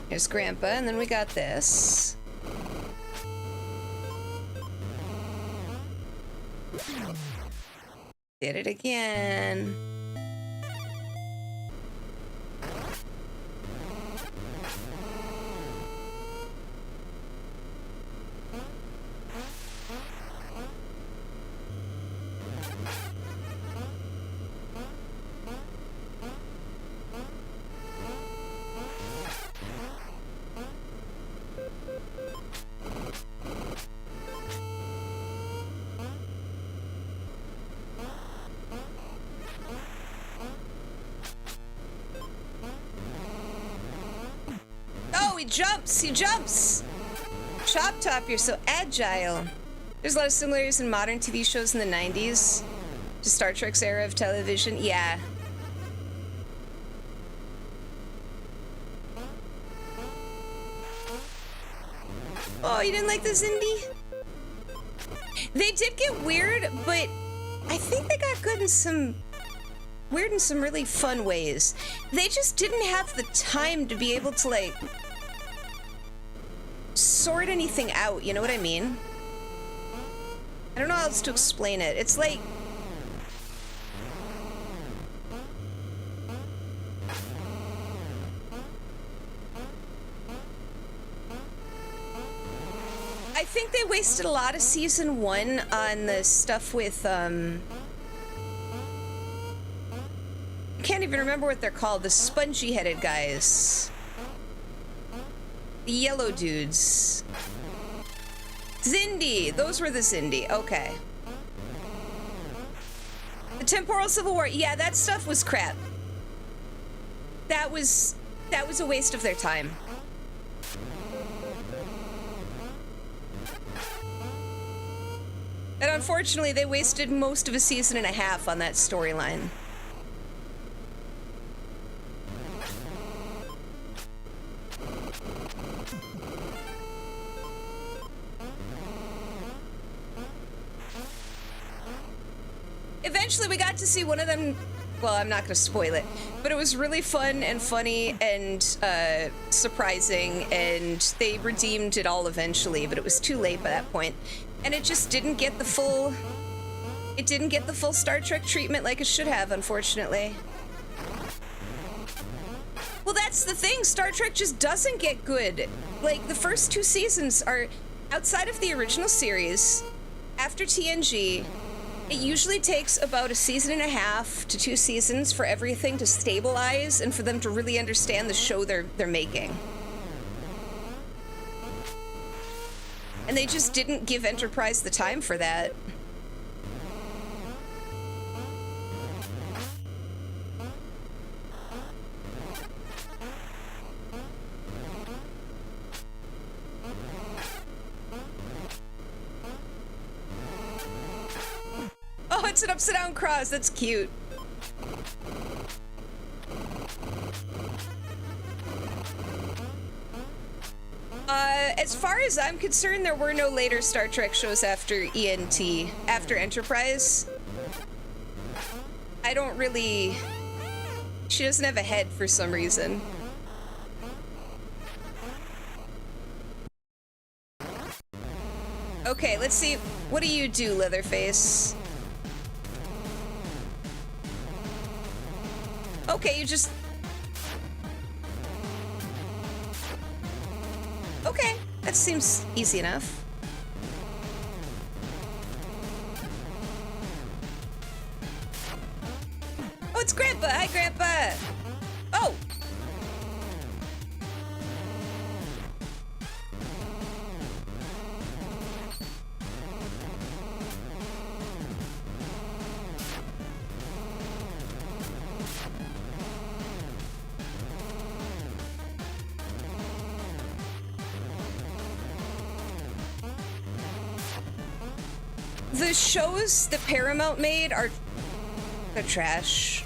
Here's Grandpa, and then we got this. Did it again. he jumps! He jumps! Chop Top, you're so agile. There's a lot of similarities in modern TV shows in the 90s to Star Trek's era of television. Yeah. Oh, you didn't like this indie? They did get weird, but I think they got good in some weird in some really fun ways. They just didn't have the time to be able to, like, sort anything out, you know what I mean? I don't know how else to explain it. It's like... I think they wasted a lot of season 1 on the stuff with, I can't even remember what they're called. The spongy-headed guys. The yellow dudes. Zindi! Those were the Zindi. Okay. The Temporal Civil War. Yeah, that stuff was crap. That was a waste of their time. And unfortunately, they wasted most of a season and a half on that storyline. Eventually, we got to see one of them. Well, I'm not going to spoil it, but it was really fun and funny and surprising, and they redeemed it all eventually, but it was too late by that point. And it just didn't get the full... It didn't get the full Star Trek treatment like it should have, unfortunately. Well, that's the thing. Star Trek just doesn't get good. Like, the first 2 seasons are... Outside of the original series, after TNG, it usually takes about a season and a half to 2 seasons for everything to stabilize and for them to really understand the show they're making. And they just didn't give Enterprise the time for that. Oh, it's an upside down cross. That's cute. As far as I'm concerned, there were no later Star Trek shows after after Enterprise. I don't really... She doesn't have a head for some reason. Okay, let's see. What do you do, Leatherface? Okay, you just... Okay, that seems easy enough. Oh, it's Grandpa! Hi, Grandpa! Oh! The shows that Paramount made are... they're trash.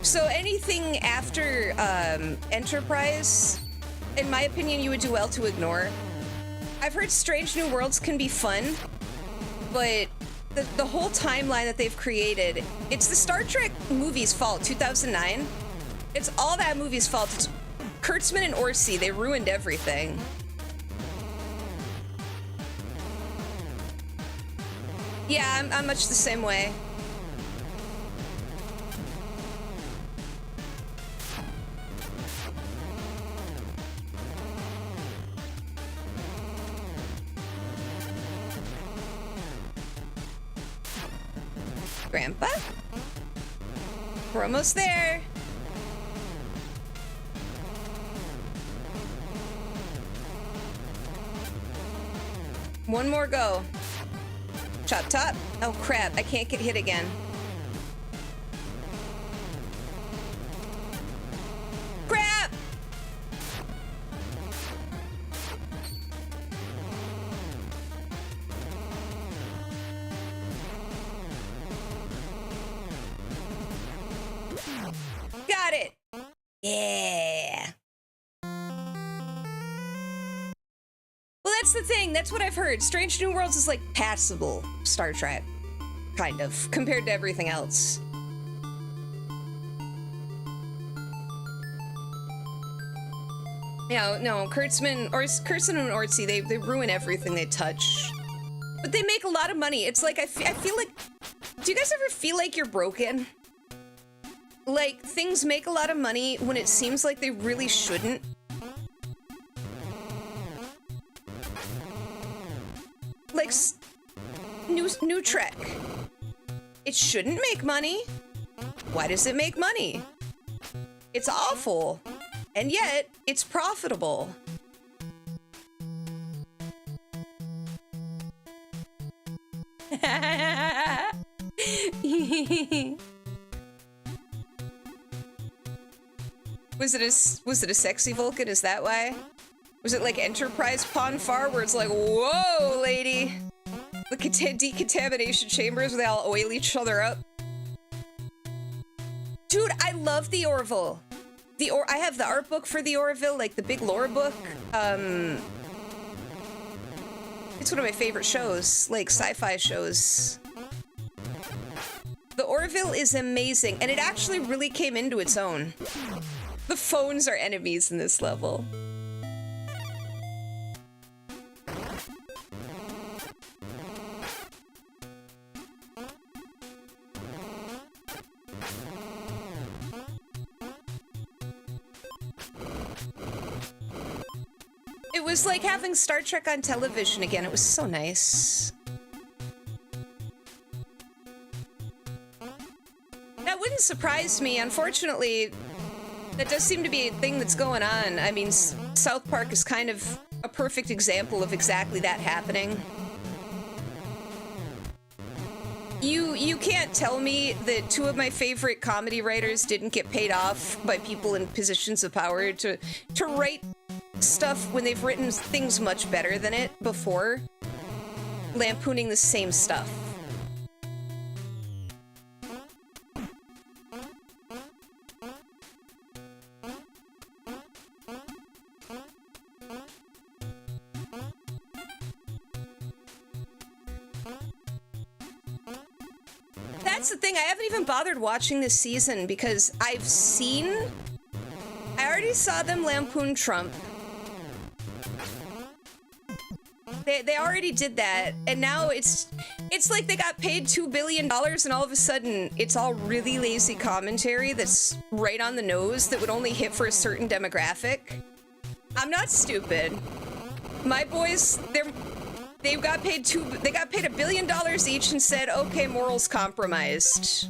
So anything after Enterprise, in my opinion, you would do well to ignore. I've heard Strange New Worlds can be fun, but the whole timeline that they've created, it's the Star Trek movie's fault, 2009. It's all that movie's fault. It's Kurtzman and Orsi, they ruined everything. Yeah, I'm much the same way. Grandpa? We're almost there. One more go. Chop top. Oh crap, I can't get hit again. Crap! Yeah. Well, that's the thing. That's what I've heard. Strange New Worlds is like passable Star Trek, kind of, compared to everything else. Yeah, no, Kurtzman and Ortsy, they ruin everything they touch. But they make a lot of money. It's like, I feel like, do you guys ever feel like you're broken? Like, things make a lot of money when it seems like they really shouldn't. Like, new Trek. It shouldn't make money. Why does it make money? It's awful. And yet, it's profitable. Was it a sexy Vulcan? Is that why? Was it like Enterprise Ponfar, where it's like, whoa, lady, the decontamination chambers where they all oil each other up? Dude, I love the Orville. I have the art book for the Orville, like the big lore book. It's one of my favorite shows, like sci-fi shows. The Orville is amazing, and it actually really came into its own. The phones are enemies in this level. It was like having Star Trek on television again. It was so nice. That wouldn't surprise me. Unfortunately, that does seem to be a thing that's going on. I mean, South Park is kind of a perfect example of exactly that happening. You can't tell me that two of my favorite comedy writers didn't get paid off by people in positions of power to write stuff when they've written things much better than it before, lampooning the same stuff. That's the thing, I haven't even bothered watching this season because I already saw them lampoon Trump. They already did that, and now it's like they got paid $2 billion, and all of a sudden, it's all really lazy commentary that's right on the nose that would only hit for a certain demographic. I'm not stupid. My boys, they got paid $1 billion each and said, okay, morals compromised.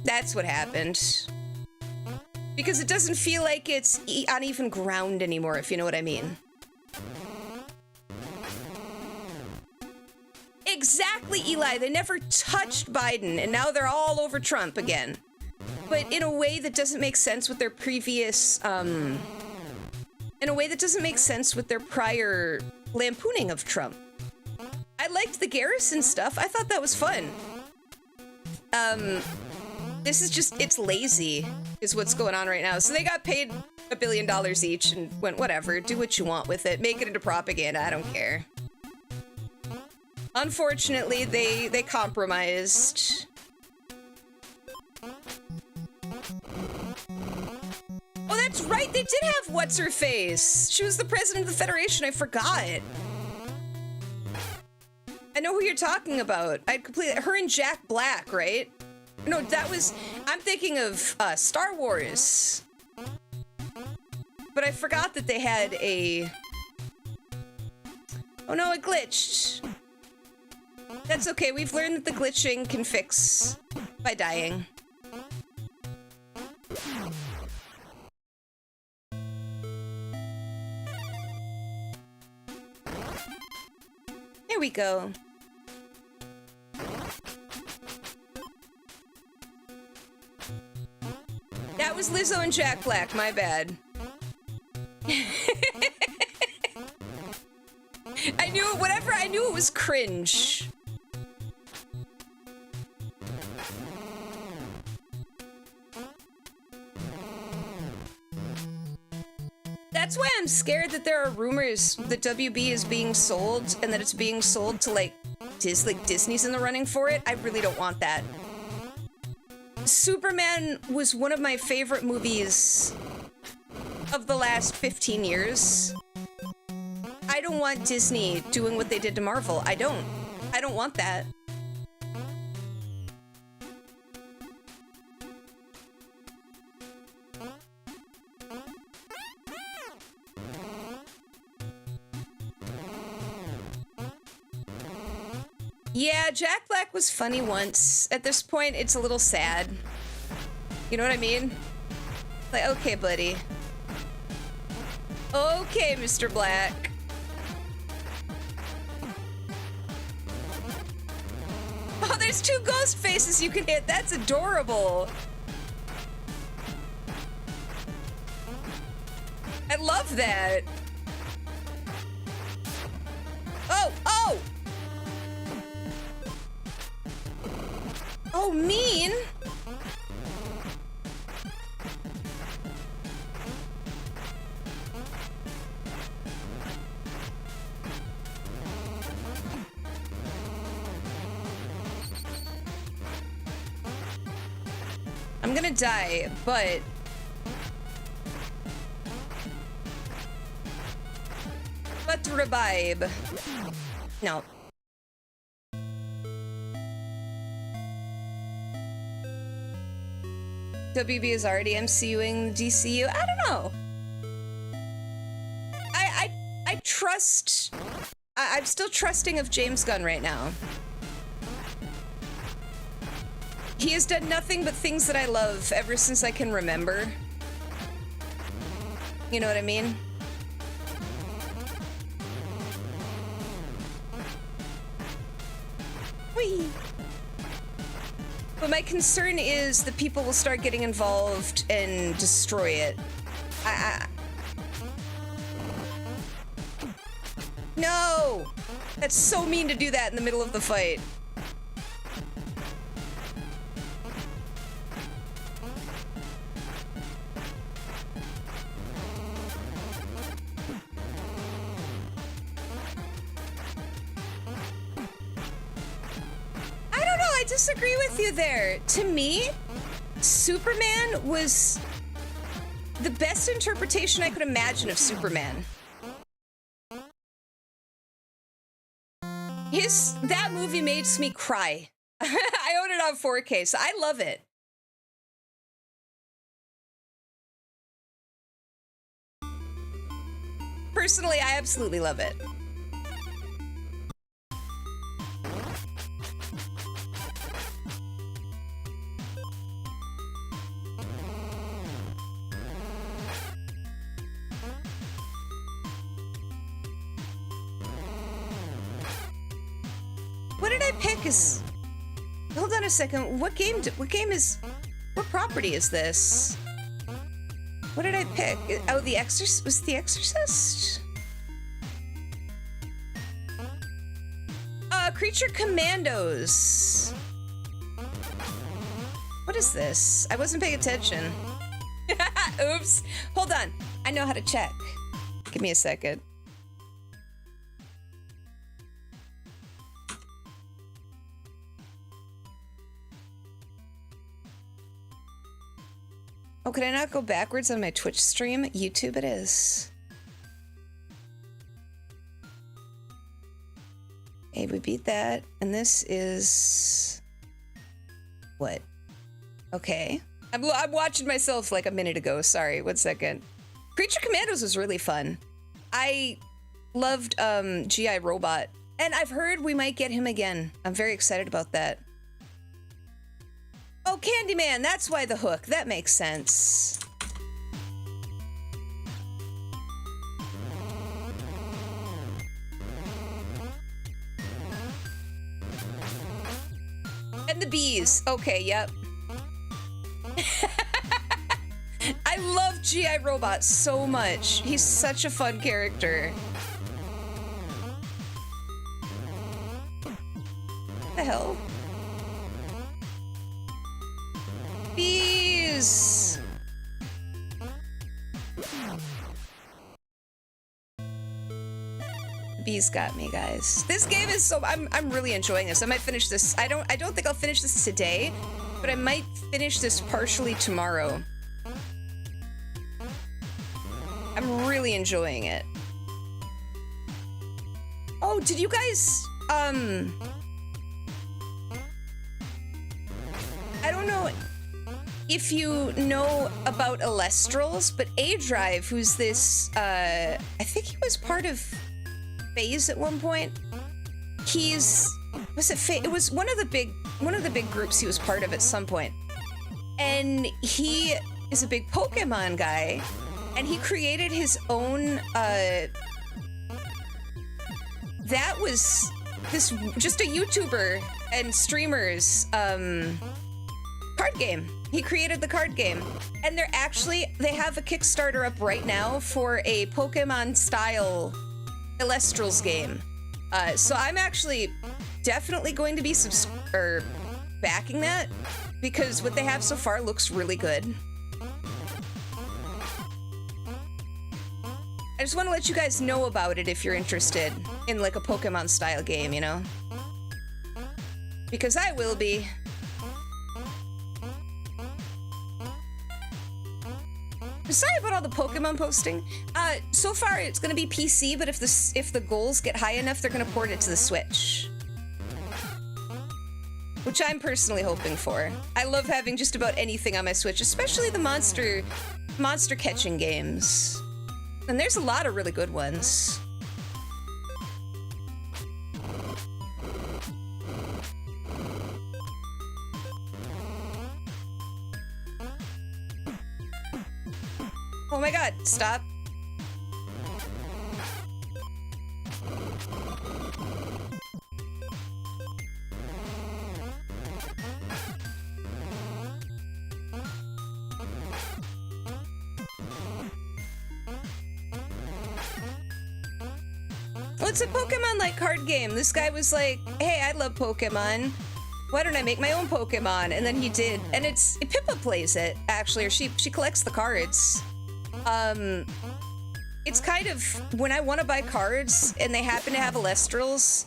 That's what happened. Because it doesn't feel like it's on even ground anymore, if you know what I mean. Exactly, Eli. They never touched Biden, and now they're all over Trump again. But in a way that doesn't make sense with their previous, in a way that doesn't make sense with their prior lampooning of Trump. I liked the Garrison stuff. I thought that was fun. This is just, it's lazy, is what's going on right now. So they got paid $1 billion each and went, whatever, do what you want with it. Make it into propaganda, I don't care. Unfortunately, they compromised. Oh, that's right, they did have what's-her-face. She was the president of the Federation, I forgot. I know who you're talking about. I completely, her and Jack Black, right? No, that was, I'm thinking of Star Wars. But I forgot that they had a, oh no, it glitched. That's okay, we've learned that the glitching can fix by dying. There we go. That was Lizzo and Jack Black, my bad. I knew it, whatever, I knew it was cringe. That's why I'm scared that there are rumors that WB is being sold and that it's being sold to like Disney's in the running for it. I really don't want that. Superman was one of my favorite movies of the last 15 years. I don't want Disney doing what they did to Marvel. I don't want that. Yeah, Jack Black was funny once. At this point, it's a little sad. You know what I mean? Like, okay, buddy. Okay, Mr. Black. Oh, there's 2 ghost faces you can hit. That's adorable. I love that. Oh, oh! Oh, mean. I'm gonna die, but revive. No. WB is already MCUing the DCU. I don't know. I trust. I'm still trusting of James Gunn right now. He has done nothing but things that I love ever since I can remember. You know what I mean? Whee! But my concern is that people will start getting involved and destroy it. No! That's so mean to do that in the middle of the fight. I disagree with you there. To me, Superman was the best interpretation I could imagine of Superman. That movie makes me cry. I own it on 4K, so I love it. Personally, I absolutely love it. What did I pick? Hold on a second. What property is this? What did I pick? Oh, The Exorcist? Was The Exorcist? Creature Commandos. What is this? I wasn't paying attention. Oops. Hold on. I know how to check. Give me a second. Oh, could I not go backwards on my Twitch stream? YouTube it is. Okay, we beat that. And this is... what? Okay. I'm watching myself like a minute ago. Sorry, 1 second. Creature Commandos was really fun. I loved G.I. Robot. And I've heard we might get him again. I'm very excited about that. Oh, Candyman, that's why the hook. That makes sense. And the bees. Okay, yep. I love G.I. Robot so much. He's such a fun character. What the hell? Bees! bees got me, guys. This game is so I'm really enjoying this. I might finish this. I don't think I'll finish this today, but I might finish this partially tomorrow. I'm really enjoying it. Oh, did you guys I don't know if you know about Alestrals, but A-Drive, who's this, I think he was part of FaZe at one point. Was it FaZe? It was one of the big groups he was part of at some point. And he is a big Pokemon guy, and he created his own, that was this, just a YouTuber and streamer's, card game. He created the card game, and they have a Kickstarter up right now for a Pokemon style Alestrals game. So I'm actually definitely going to be backing that, because what they have so far looks really good. I just want to let you guys know about it if you're interested in like a Pokemon style game, you know? Because I will be. Sorry about all the Pokemon posting. So far it's gonna be PC, but if the goals get high enough, they're gonna port it to the Switch. Which I'm personally hoping for. I love having just about anything on my Switch, especially the monster catching games. And there's a lot of really good ones. Oh my god, stop. Well, it's a Pokemon-like card game. This guy was like, hey, I love Pokemon. Why don't I make my own Pokemon? And then he did. And Pippa plays it, actually, or she collects the cards. It's kind of, when I want to buy cards and they happen to have Alestrals,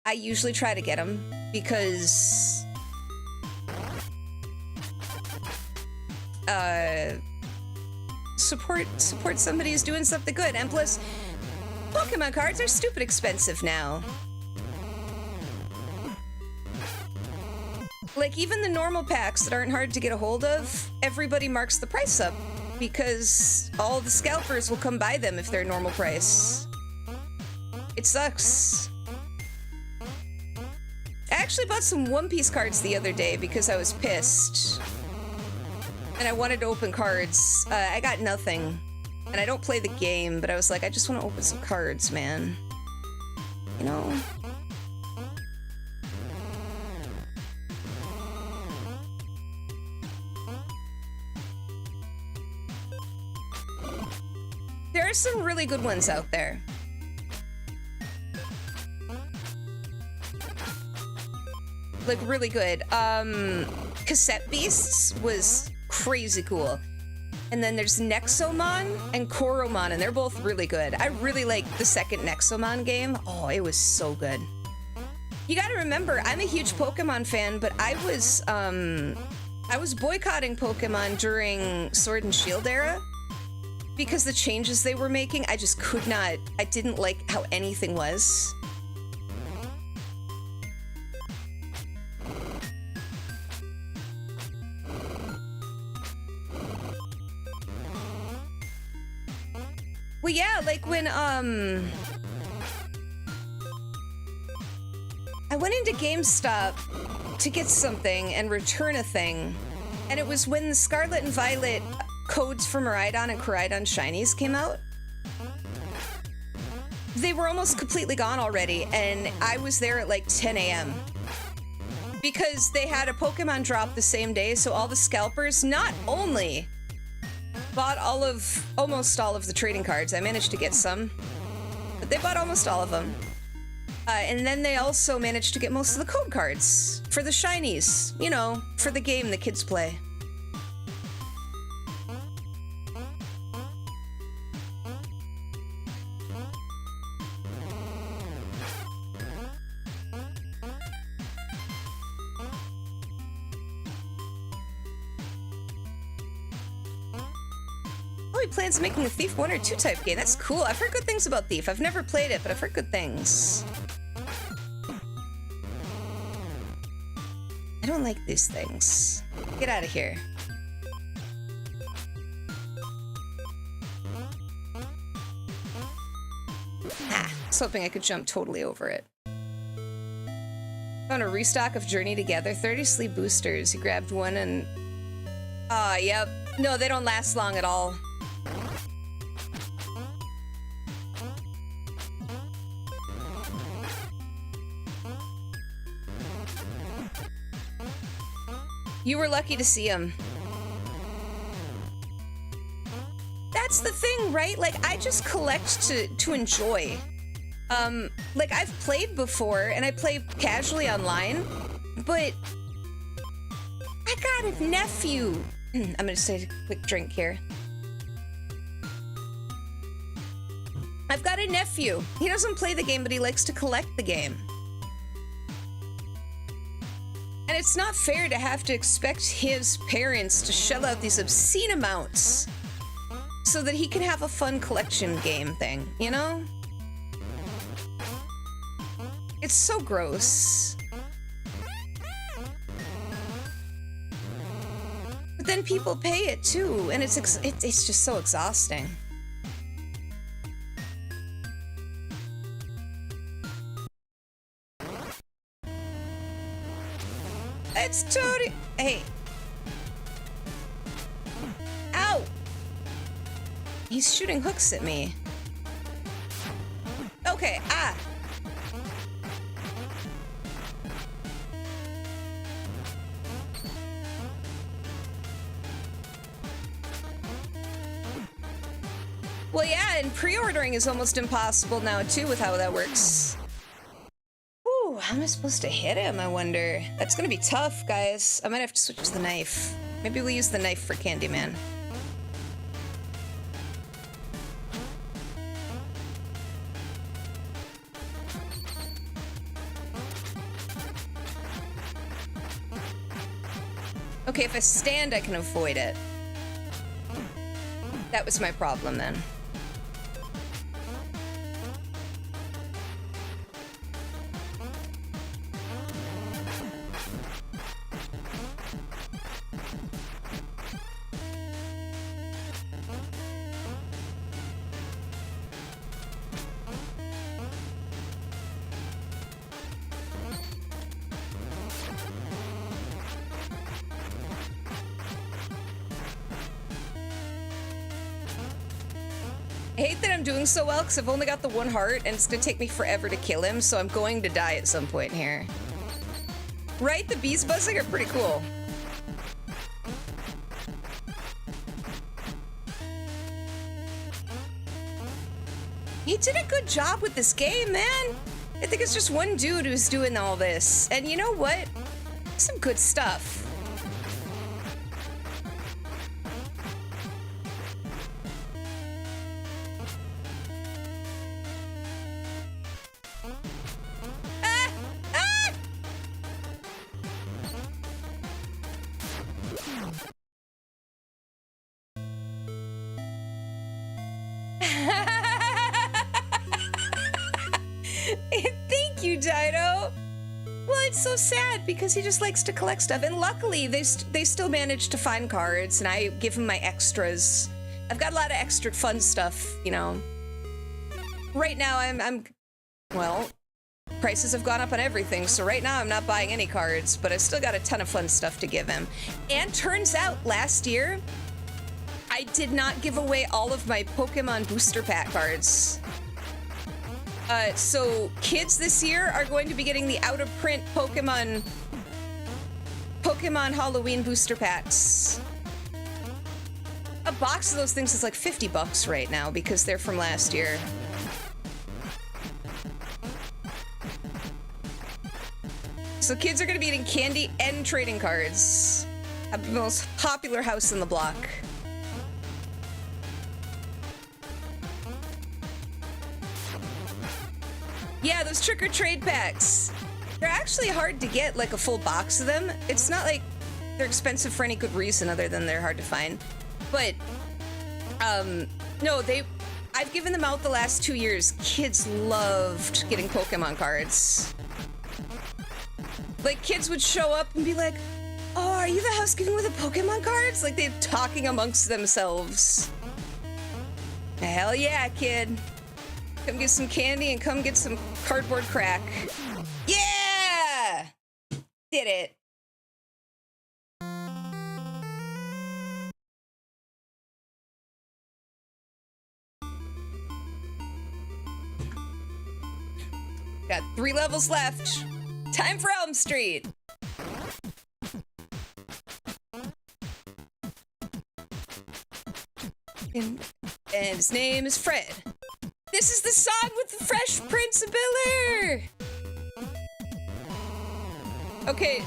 I usually try to get them because support somebody who's doing something good. And plus, Pokemon cards are stupid expensive now. Like, even the normal packs that aren't hard to get a hold of, everybody marks the price up because all the scalpers will come buy them if they're normal price. It sucks. I actually bought some One Piece cards the other day because I was pissed. And I wanted to open cards. I got nothing. And I don't play the game, but I was like, I just want to open some cards, man. You know? There are some really good ones out there. Like, really good. Cassette Beasts was crazy cool. And then there's Nexomon and Koromon, and they're both really good. I really like the second Nexomon game. Oh, it was so good. You gotta remember, I'm a huge Pokemon fan, but I was boycotting Pokemon during Sword and Shield era because the changes they were making, I just could not, I didn't like how anything was. Well, yeah, like when, I went into GameStop to get something and return a thing, and it was when the Scarlet and Violet codes for Miraidon and Koraidon Shinies came out. They were almost completely gone already, and I was there at like 10 a.m. because they had a Pokemon drop the same day, so all the scalpers not only bought almost all of the trading cards. I managed to get some, but they bought almost all of them. And then they also managed to get most of the code cards for the shinies, you know, for the game the kids play. he plans on making a Thief 1 or 2 type game. That's cool. I've heard good things about Thief. I've never played it, but I've heard good things. I don't like these things. Get out of here. Ah, I was hoping I could jump totally over it. Found a restock of Journey Together. 30 sleep boosters. He grabbed one and... Ah, yep. No, they don't last long at all. You were lucky to see him. That's the thing, right? Like, I just collect to enjoy. Like, I've played before, and I play casually online, but I got a nephew. I'm gonna just take a quick drink here. I've got a nephew. He doesn't play the game, but he likes to collect the game. And it's not fair to have to expect his parents to shell out these obscene amounts so that he can have a fun collection game thing, you know? It's so gross. But then people pay it too, and it's just so exhausting. It's totally... Hey. Ow! He's shooting hooks at me. Okay, ah. Well, yeah, and pre-ordering is almost impossible now, too, with how that works. Ooh, how am I supposed to hit him, I wonder? That's gonna be tough, guys. I might have to switch to the knife. Maybe we'll use the knife for Candyman. Okay, if I stand, I can avoid it. That was my problem, then. I hate that I'm doing so well because I've only got the one heart and it's gonna take me forever to kill him, so I'm going to die at some point here. Right? The bees buzzing are pretty cool. He did a good job with this game, man. I think it's just one dude who's doing all this. And you know what? Some good stuff. Thank you, Dido. Well, it's so sad because he just likes to collect stuff, and luckily they still manage to find cards, and I give him my extras. I've got a lot of extra fun stuff, you know. Right now, well, prices have gone up on everything, so right now I'm not buying any cards, but I've still got a ton of fun stuff to give him. And turns out last year, I did not give away all of my Pokemon booster pack cards. So kids this year are going to be getting the out-of-print Pokemon Halloween booster packs. A box of those things is like 50 bucks right now because they're from last year. So kids are gonna be eating candy and trading cards. The most popular house in the block. Yeah, those trick-or-trade packs. They're actually hard to get, like, a full box of them. It's not like they're expensive for any good reason other than they're hard to find. But No, I've given them out the last 2 years. Kids loved getting Pokemon cards. Like, kids would show up and be like, oh, are you the house giving with the Pokemon cards? Like, they're talking amongst themselves. Hell yeah, kid. Come get some candy and come get some cardboard crack. Yeah! Did it. Got 3 levels left. Time for Elm Street. And his name is Fred. This is the song with the Fresh Prince of Bel-Air. Okay.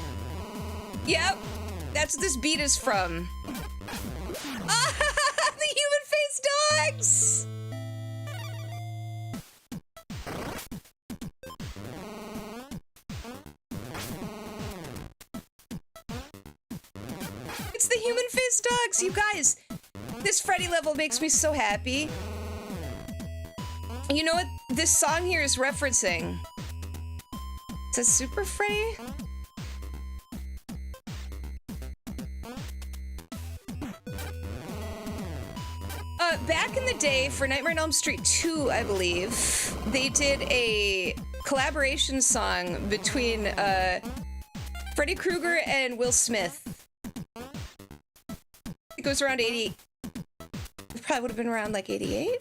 Yep. That's what this beat is from. Ah, the human-faced dogs! It's the human-faced dogs, you guys. This Freddy level makes me so happy. You know what this song here is referencing? It's a Super Freddy? Back in the day, for Nightmare on Elm Street 2, I believe, they did a collaboration song between Freddy Krueger and Will Smith. It goes around 80. It probably would have been around like 88?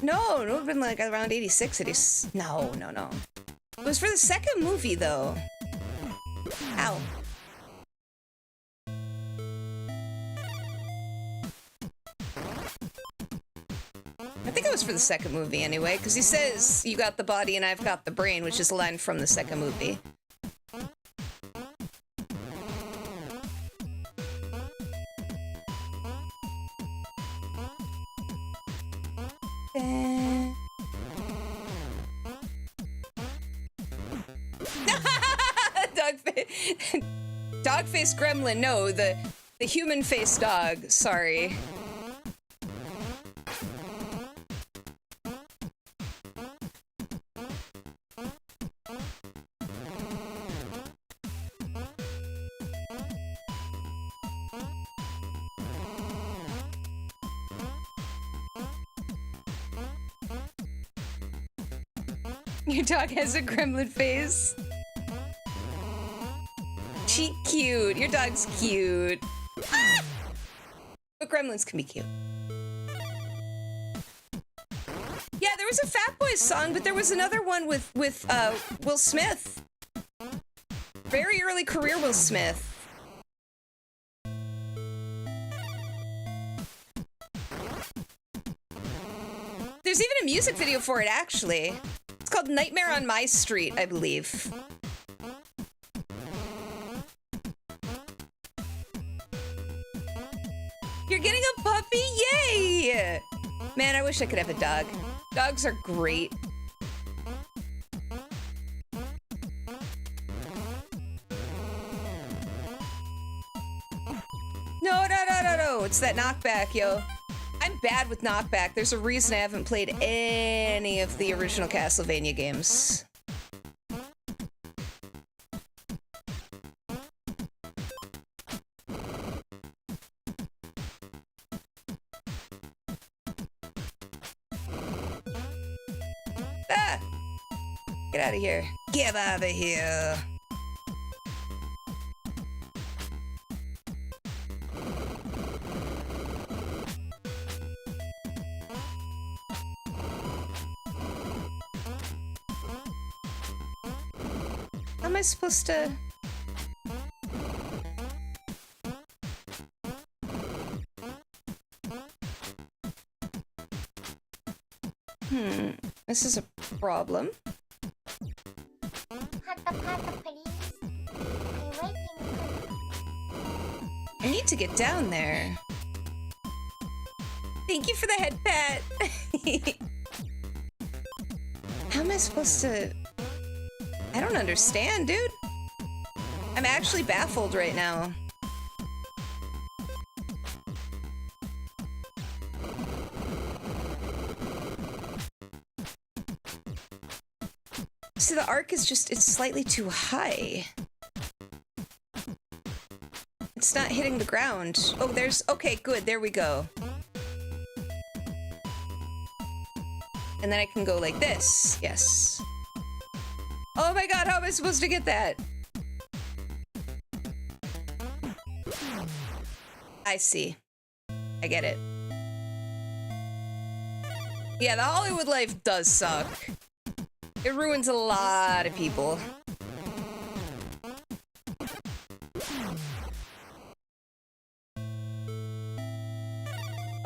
No, it would have been like around 86, 80. No. It was for the second movie, though. Ow. I think it was for the second movie anyway, because he says, you got the body and I've got the brain, which is a line from the second movie. Dog-faced gremlin, no, the human-faced dog, sorry. Your dog has a gremlin face. She cute. Your dog's cute. Ah! But gremlins can be cute. Yeah, there was a Fat Boys song, but there was another one with Will Smith. Very early career Will Smith. There's even a music video for it, actually. It's called Nightmare on My Street, I believe. You're getting a puppy? Yay! Man, I wish I could have a dog. Dogs are great. No. It's that knockback, yo. I'm bad with knockback. There's a reason I haven't played any of the original Castlevania games. Ah! Get out of here. Get out of here. How am I supposed to... This is a problem. I need to get down there. Thank you for the head pat. How am I supposed to... I don't understand, dude. I'm actually baffled right now. See, the arc is just, it's slightly too high. It's not hitting the ground. Oh, there's, okay, good, there we go. And then I can go like this, yes. Oh my god, how am I supposed to get that? I see. I get it. Yeah, the Hollywood life does suck. It ruins a lot of people.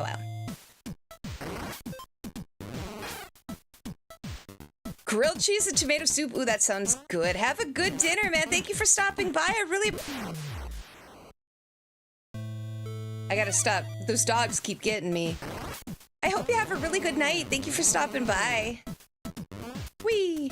Oh, wow. Grilled cheese and tomato soup. Ooh, that sounds good. Have a good dinner, man. Thank you for stopping by. I really... I gotta stop. Those dogs keep getting me. I hope you have a really good night. Thank you for stopping by. Whee!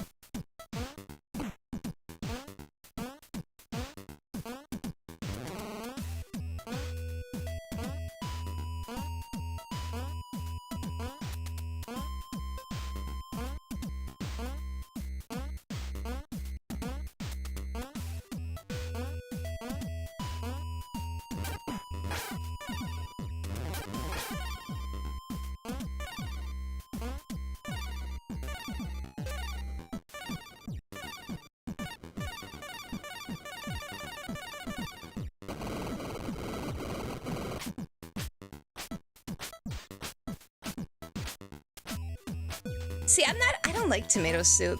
See, I don't like tomato soup.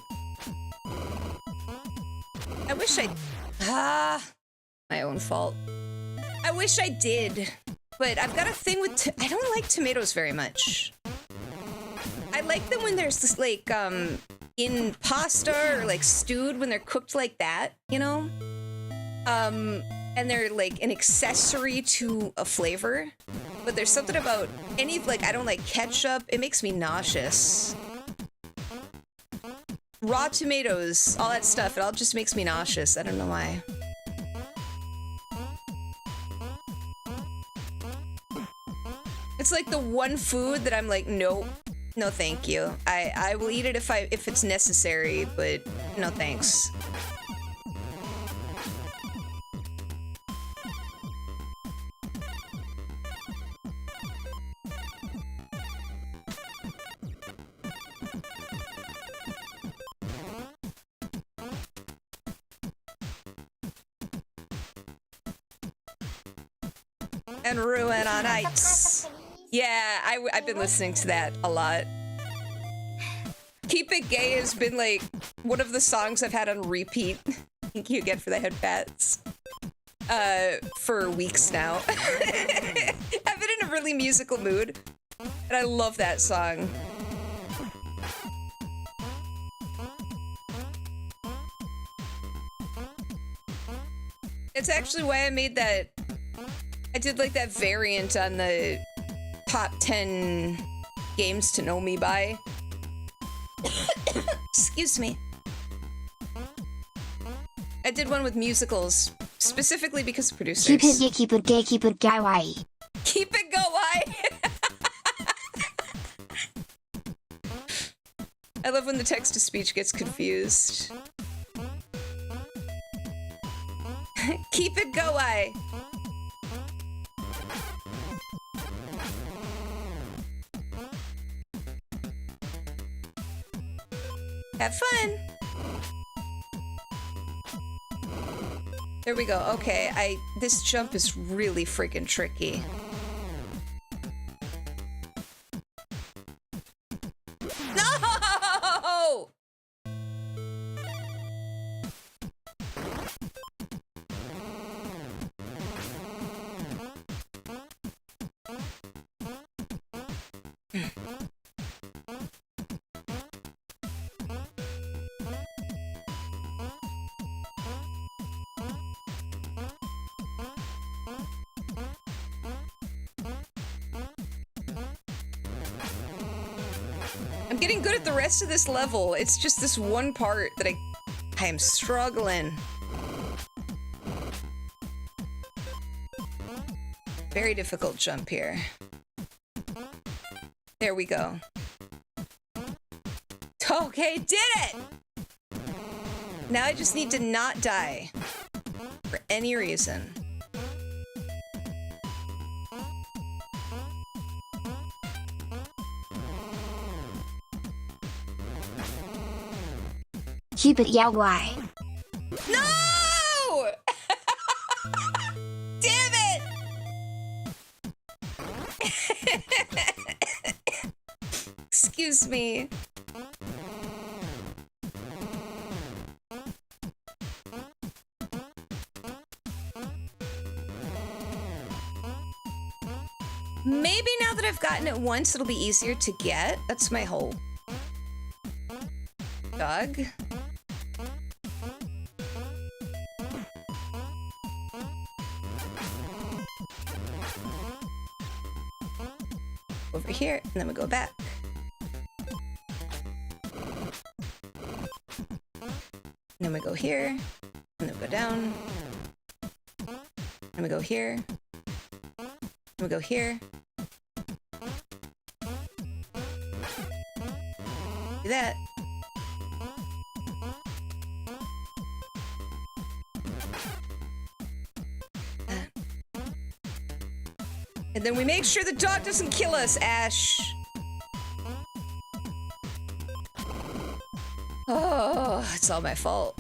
I wish my own fault. I wish I did, but I've got a thing with, I don't like tomatoes very much. I like them when there's this, like, in pasta or, like, stewed, when they're cooked like that, you know? And they're, like, an accessory to a flavor. But there's something about like, I don't like ketchup. It makes me nauseous. Raw tomatoes, all that stuff, it all just makes me nauseous. I don't know why. It's like the one food that I'm like, nope, no thank you. I will eat it if it's necessary, but no thanks. And Ruin on Ice. Yeah, I've been listening to that a lot. Keep It Gay has been like one of the songs I've had on repeat. Thank you again for the head pats. For weeks now. I've been in a really musical mood, and I love that song. It's actually why I made that. I did like that variant on the top 10 games to know me by. Excuse me. I did one with musicals, specifically because of producers. Keep it gay, keep it gay, keep it kawaii. Keep it kawaii. I love when the text-to-speech gets confused. Keep it kawaii. Have fun. There we go. Okay, this jump is really freaking tricky. No! I'm getting good at the rest of this level. It's just this one part that I am struggling. Very difficult jump here. There we go. Okay, did it! Now I just need to not die for any reason. Keep it yaoi. No! Damn it! Excuse me. Maybe now that I've gotten it once, it'll be easier to get. That's my hope. Dog. Over here, and then we go back. And then we go here, and then we go down. And we go here. And we go here. Do that. And then we make sure the dog doesn't kill us, Ash. Oh, it's all my fault.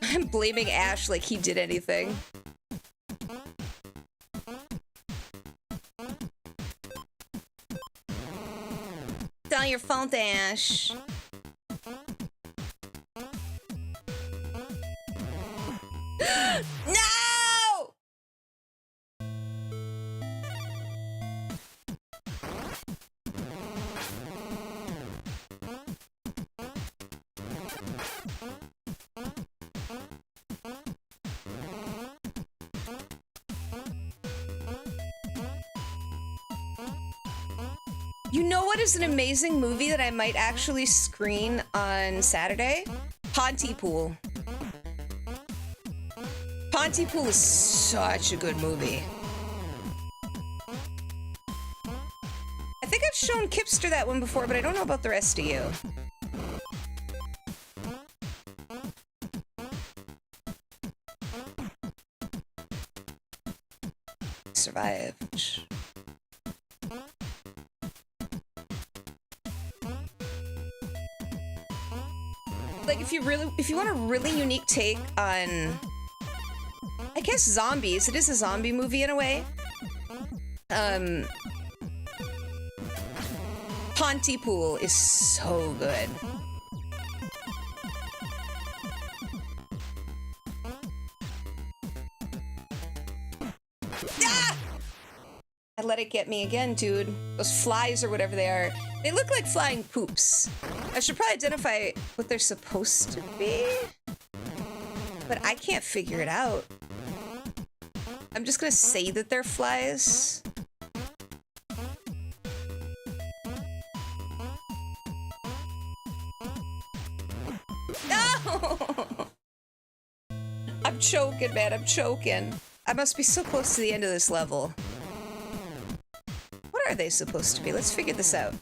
I'm blaming Ash like he did anything. It's all your fault, Ash. No! You know what is an amazing movie that I might actually screen on Saturday? Pontypool. Pontypool is such a good movie. I think I've shown Kipster that one before, but I don't know about the rest of you. Survived. Like, if you want a really unique take on, I guess, zombies. It is a zombie movie in a way. Pontypool is so good. Ah! I let it get me again, dude. Those flies or whatever they are. They look like flying poops. I should probably identify what they're supposed to be. But I can't figure it out. I'm just gonna say that they're flies. No! I'm choking, man. I'm choking. I must be so close to the end of this level. What are they supposed to be? Let's figure this out.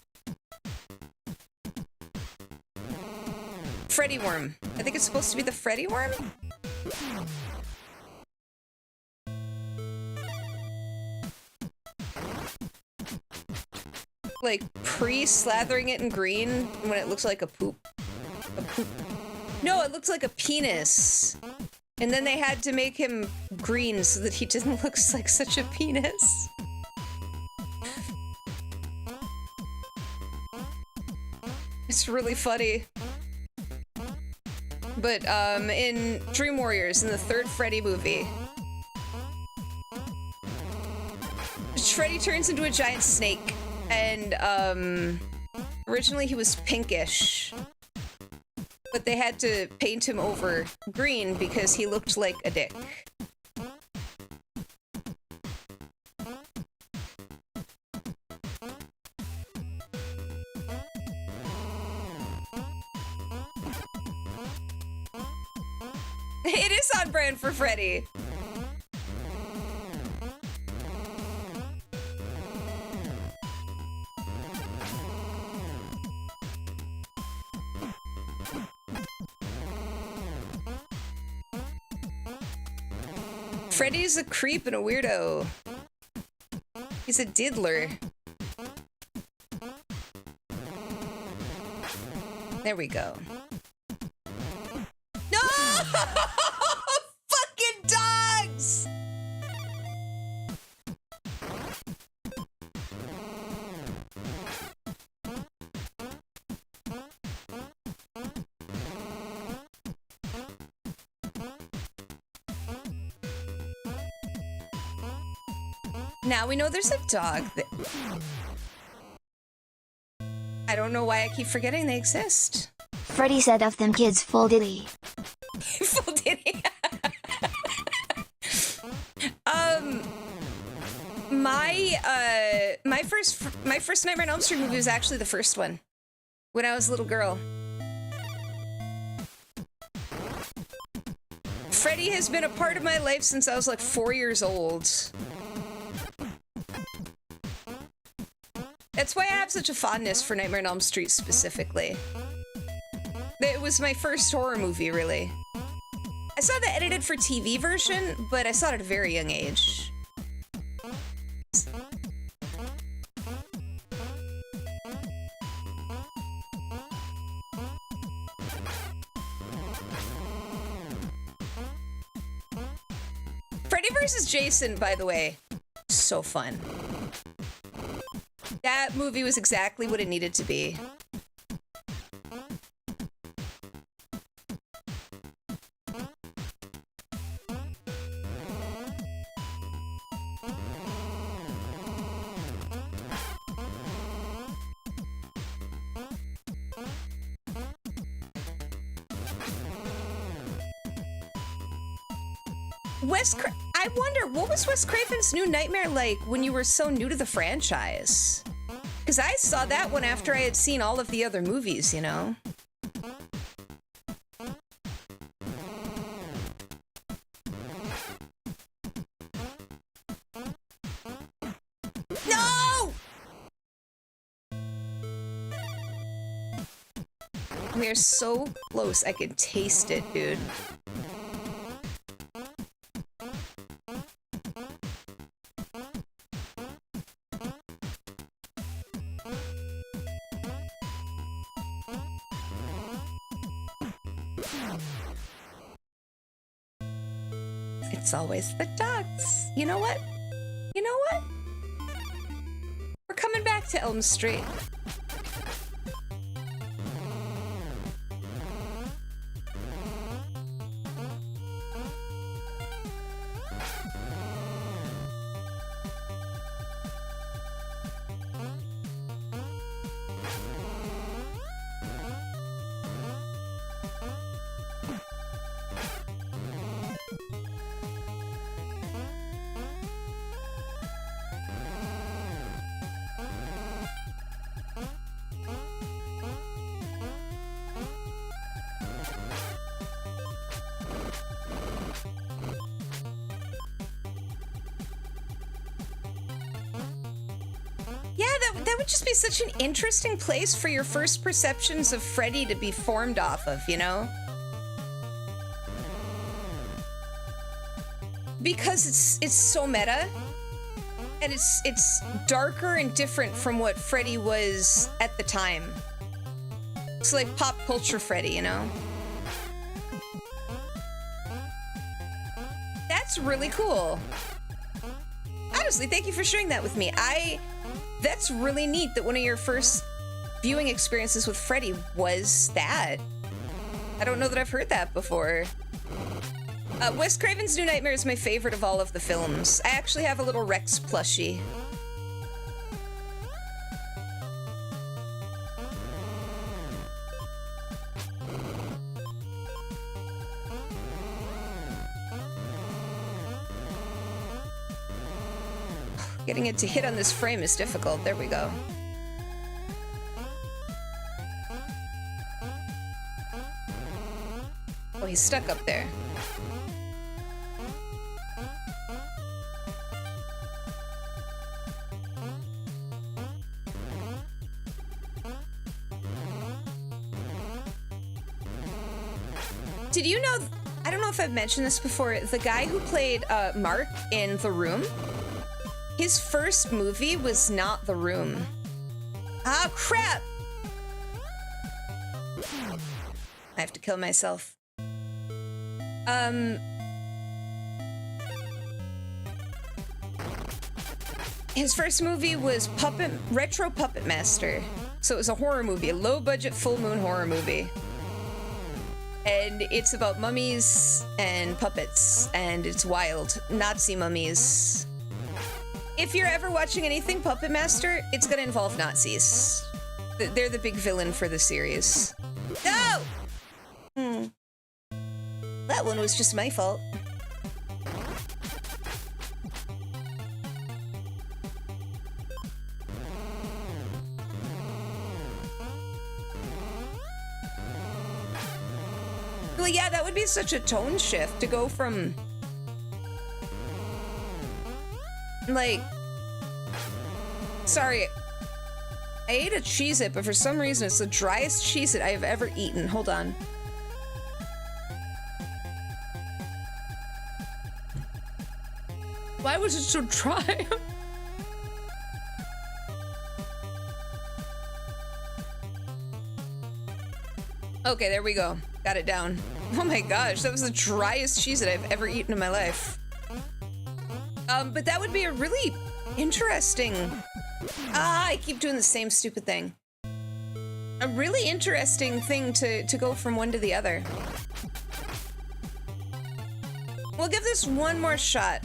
Freddy worm. I think it's supposed to be the Freddy worm? Like, pre-slathering it in green when it looks like a poop. A poop. No, it looks like a penis. And then they had to make him green so that he didn't look like such a penis. It's really funny. But, in Dream Warriors, in the third Freddy movie, Freddy turns into a giant snake, and, originally he was pinkish, but they had to paint him over green because he looked like a dick. It is on brand for Freddy. Freddy's a creep and a weirdo. He's a diddler. There we go. No! Fucking dogs! Now we know there's a dog that... I don't know why I keep forgetting they exist. Freddy said of them kids full diddy. Full diddy. My first Nightmare on Elm Street movie was actually the first one. When I was a little girl. Freddy has been a part of my life since I was like 4 years old. That's why I have such a fondness for Nightmare on Elm Street specifically. It was my first horror movie, really. I saw the edited for TV version, but I saw it at a very young age. Freddy vs. Jason, by the way, so fun. That movie was exactly what it needed to be. I wonder, what was Wes Craven's New Nightmare like when you were so new to the franchise? Because I saw that one after I had seen all of the other movies, you know? No! We are so close, I can taste it, dude. It's always the dogs. You know what? You know what? We're coming back to Elm Street. That would just be such an interesting place for your first perceptions of Freddy to be formed off of, you know? Because it's so meta, and it's darker and different from what Freddy was at the time. It's like pop culture Freddy, you know? That's really cool. Honestly, thank you for sharing that with me. That's really neat that one of your first viewing experiences with Freddy was that. I don't know that I've heard that before. Wes Craven's New Nightmare is my favorite of all of the films. I actually have a little Rex plushie. Getting it to hit on this frame is difficult. There we go. Oh, he's stuck up there. Did you know I don't know if I've mentioned this before. The guy who played Mark in The Room, his first movie was not The Room. Ah, crap! I have to kill myself. His first movie was Retro Puppet Master. So it was a horror movie, a low-budget full moon horror movie. And it's about mummies and puppets, and it's wild. Nazi mummies. If you're ever watching anything Puppet Master, it's gonna involve Nazis. They're the big villain for the series. No! That one was just my fault. Well, yeah, that would be such a tone shift to go from, like, sorry, I ate a Cheez-It, but for some reason it's the driest Cheez-It I have ever eaten. Hold on. Why was it so dry? Okay, there we go. Got it down. Oh my gosh, that was the driest cheese that I've ever eaten in my life. But that would be a really interesting... I keep doing the same stupid thing. A really interesting thing to go from one to the other. We'll give this one more shot,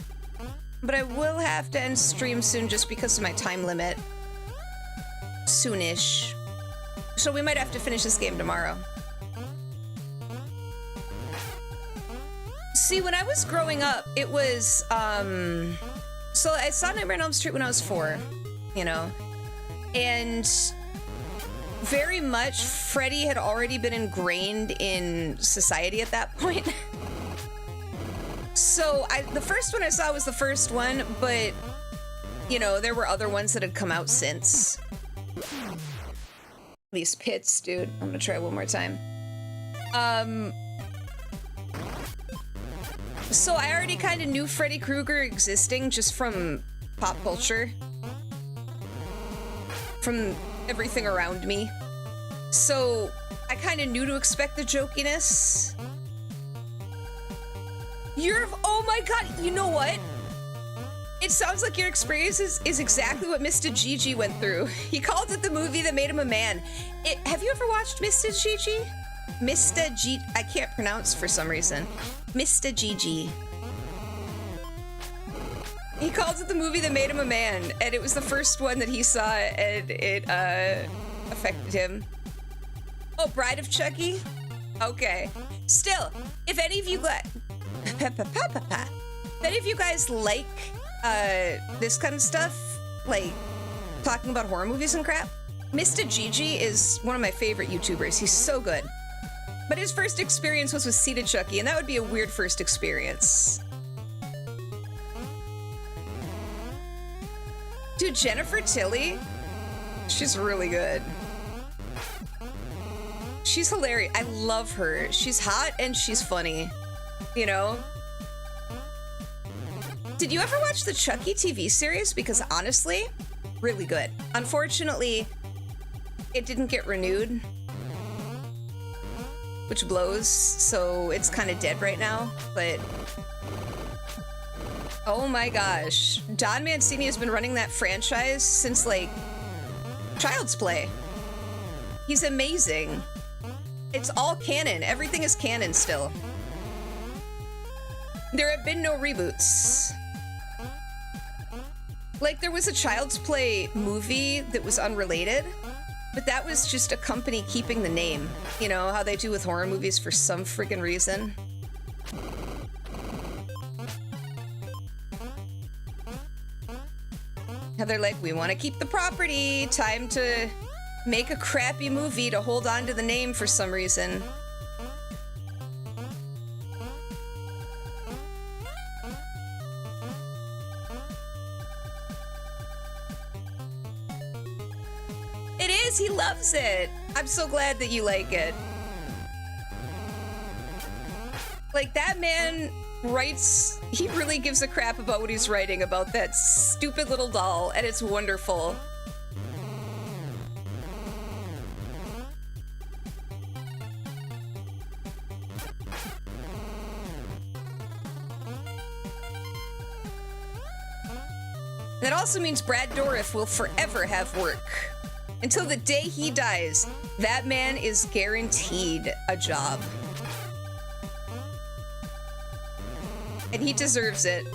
but I will have to end stream soon just because of my time limit. Soonish. So we might have to finish this game tomorrow. See, when I was growing up, it was, so I saw Nightmare on Elm Street when I was 4, you know, and very much Freddy had already been ingrained in society at that point. So the first one I saw was the first one, but, you know, there were other ones that had come out since. These pits, dude. I'm gonna try one more time. So I already kind of knew Freddy Krueger existing just from pop culture. From everything around me. So I kind of knew to expect the jokiness. Oh my god, you know what? It sounds like your experience is exactly what Mr. Gigi went through. He called it the movie that made him a man. Have you ever watched Mr. Gigi? Mr. G... I can't pronounce for some reason. Mr. Gigi. He called it the movie that made him a man, and it was the first one that he saw, and it, affected him. Oh, Bride of Chucky? Okay. Still, if any of you if any of you guys like, this kind of stuff, like, talking about horror movies and crap, Mr. Gigi is one of my favorite YouTubers. He's so good. But his first experience was with Seated Chucky, and that would be a weird first experience. Dude, Jennifer Tilly, she's really good. She's hilarious. I love her. She's hot and she's funny, you know? Did you ever watch the Chucky TV series? Because honestly, really good. Unfortunately, it didn't get renewed, which blows, so it's kind of dead right now, but... Oh my gosh. Don Mancini has been running that franchise since, like, Child's Play. He's amazing. It's all canon. Everything is canon still. There have been no reboots. Like, there was a Child's Play movie that was unrelated, but that was just a company keeping the name. You know, how they do with horror movies for some freaking reason. How they're like, we want to keep the property. Time to make a crappy movie to hold on to the name for some reason. It is, he loves it. I'm so glad that you like it. Like, that man writes, he really gives a crap about what he's writing about that stupid little doll, and it's wonderful. That also means Brad Dourif will forever have work. Until the day he dies, that man is guaranteed a job. And he deserves it.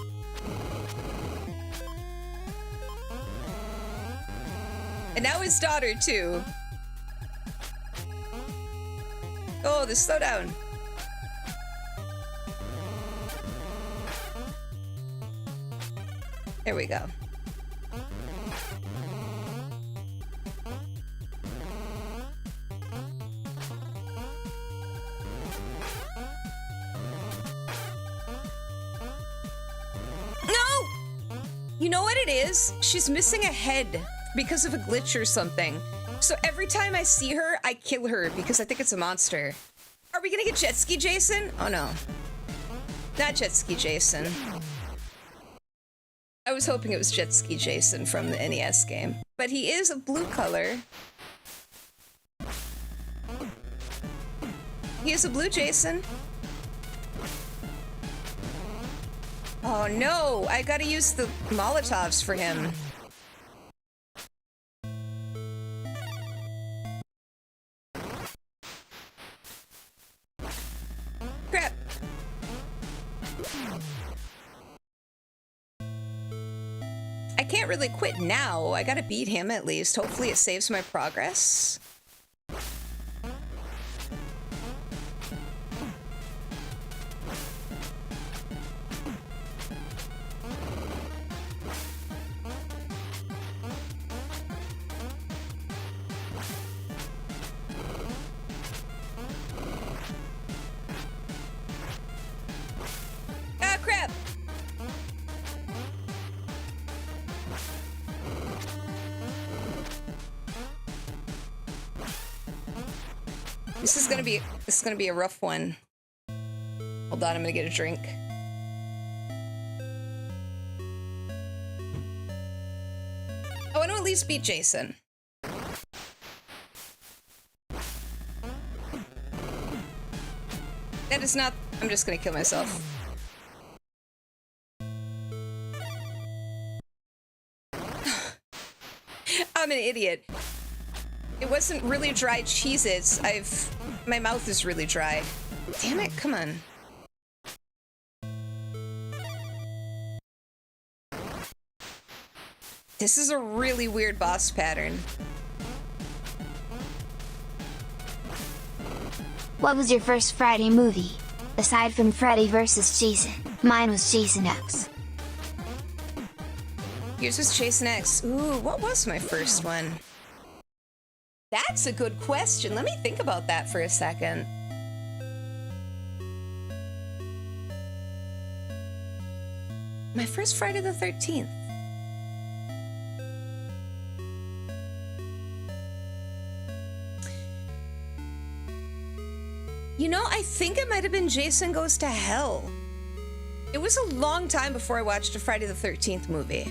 And now his daughter, too. Oh, the slowdown. There we go. You know what it is? She's missing a head because of a glitch or something. So every time I see her, I kill her because I think it's a monster. Are we gonna get Jet Ski Jason? Oh no. Not Jet Ski Jason. I was hoping it was Jet Ski Jason from the NES game. But he is a blue color. He is a blue Jason. Oh no, I gotta use the Molotovs for him. Crap. I can't really quit now. I gotta beat him at least. Hopefully it saves my progress. This is gonna be a rough one. Hold on, I'm gonna get a drink. I want to at least beat Jason. That is not... I'm just gonna kill myself. I'm an idiot. It wasn't really dry Cheez-Its. My mouth is really dry. Damn it, come on. This is a really weird boss pattern. What was your first Friday movie? Aside from Freddy vs. Jason, mine was Jason X. Yours was Jason X. Ooh, what was my first one? That's a good question. Let me think about that for a second. My first Friday the 13th. You know, I think it might have been Jason Goes to Hell. It was a long time before I watched a Friday the 13th movie.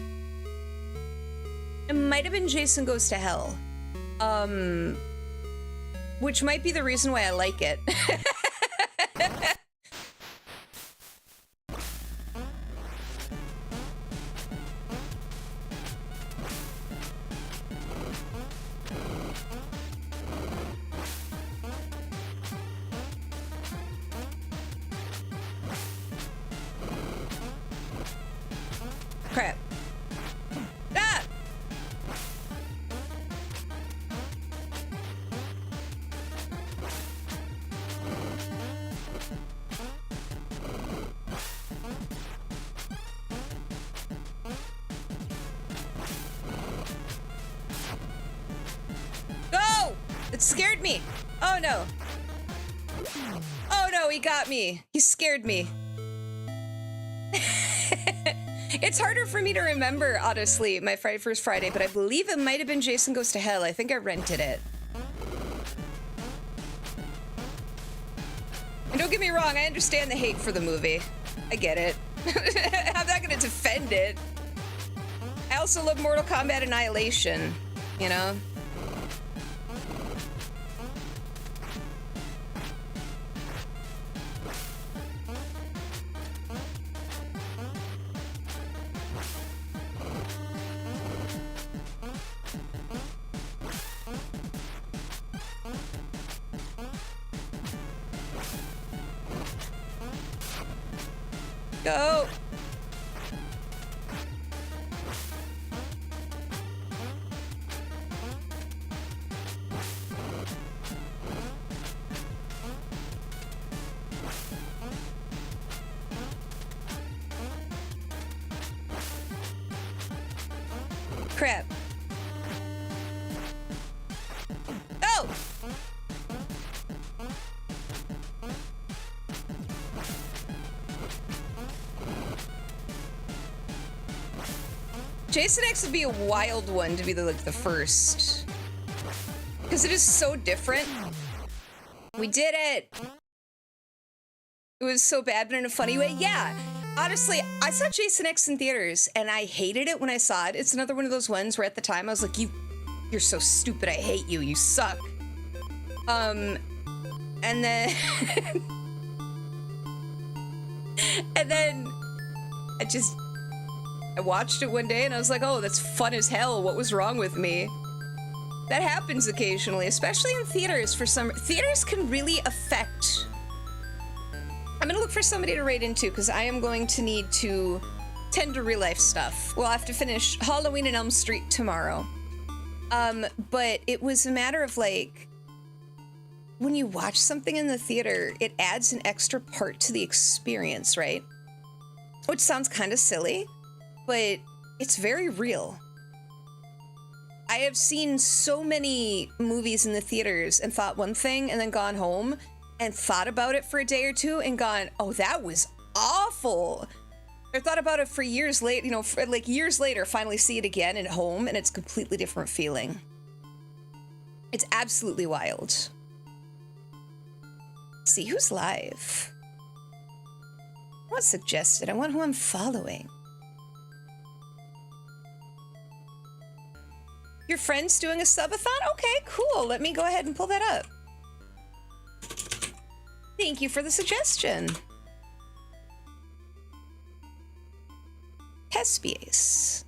It might have been Jason Goes to Hell. Which might be the reason why I like it. Crap. Ah! Go! It scared me. Oh no. Oh no, he got me. He scared me. It's harder for me to remember, honestly, my first Friday, but I believe it might have been Jason Goes to Hell. I think I rented it. I know Don't get me wrong, I understand the hate for the movie. I get it. I'm not gonna defend it. I also love Mortal Kombat Annihilation, you know? Go! Crap. Oh! Jason X would be a wild one to be the first. Because it is so different. We did it! It was so bad, but in a funny way. Yeah, honestly, I saw Jason X in theaters, and I hated it when I saw it. It's another one of those ones where at the time I was like, you're so stupid, I hate you, you suck. And then... and then... I watched it one day and I was like, oh, that's fun as hell. What was wrong with me? That happens occasionally, especially in theaters for some... Theaters can really affect... I'm gonna look for somebody to raid into because I am going to need to tend to real life stuff. We'll have to finish Halloween in Elm Street tomorrow. But it was a matter of like, when you watch something in the theater, it adds an extra part to the experience, right? Which sounds kind of silly, but it's very real. I have seen so many movies in the theaters and thought one thing and then gone home and thought about it for a day or two and gone, oh, that was awful. Or thought about it for years later, you know, for like years later, finally see it again at home and it's a completely different feeling. It's absolutely wild. Let's see who's live. I want suggested, I want who I'm following. Your friend's doing a subathon? Okay, cool. Let me go ahead and pull that up. Thank you for the suggestion. Hespies.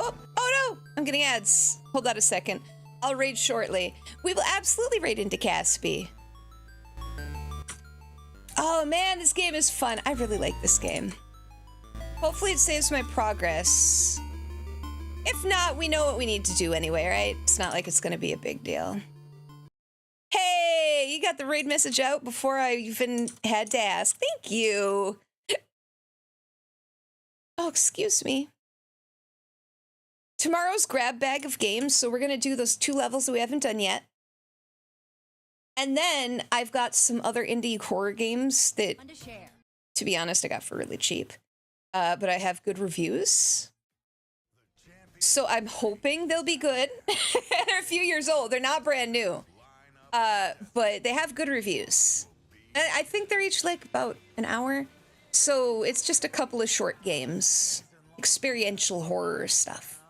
Oh no! I'm getting ads. Hold on a second. I'll raid shortly. We will absolutely raid into Caspi. Oh man, this game is fun. I really like this game. Hopefully it saves my progress. If not, we know what we need to do anyway, right? It's not like it's gonna be a big deal. Hey, you got the raid message out before I even had to ask. Thank you. Oh, excuse me. Tomorrow's grab bag of games, so we're gonna do those 2 levels that we haven't done yet. And then I've got some other indie horror games that, to be honest, I got for really cheap. But I have good reviews. So I'm hoping they'll be good. They're a few years old. They're not brand new. But they have good reviews. And I think they're each like about an hour. So it's just a couple of short games. Experiential horror stuff.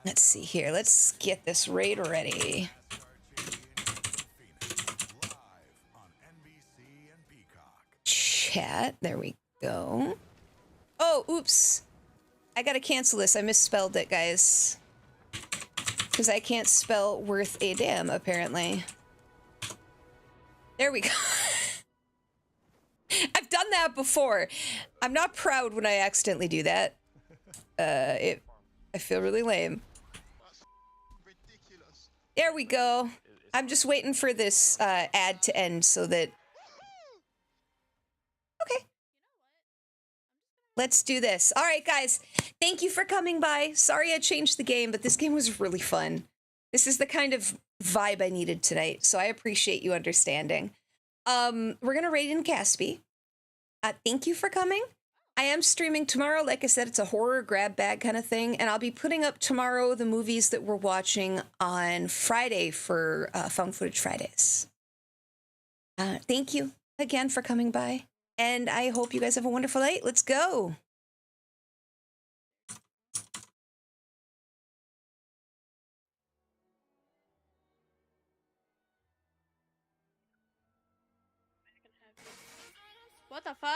Let's see here. Let's get this raid ready. Chat. There we go. Oh, oops. I gotta cancel this. I misspelled it, guys. Because I can't spell worth a damn, apparently. There we go. I've done that before. I'm not proud when I accidentally do that. I feel really lame. There we go. I'm just waiting for this ad to end so that... Okay. Let's do this. All right, guys. Thank you for coming by. Sorry I changed the game, but this game was really fun. This is the kind of vibe I needed tonight, so I appreciate you understanding. We're gonna raid in Caspi. Thank you for coming. I am streaming tomorrow. Like I said, it's a horror grab bag kind of thing, and I'll be putting up tomorrow the movies that we're watching on Friday for Found Footage Fridays. Thank you again for coming by, and I hope you guys have a wonderful night. Let's go. What the fuck?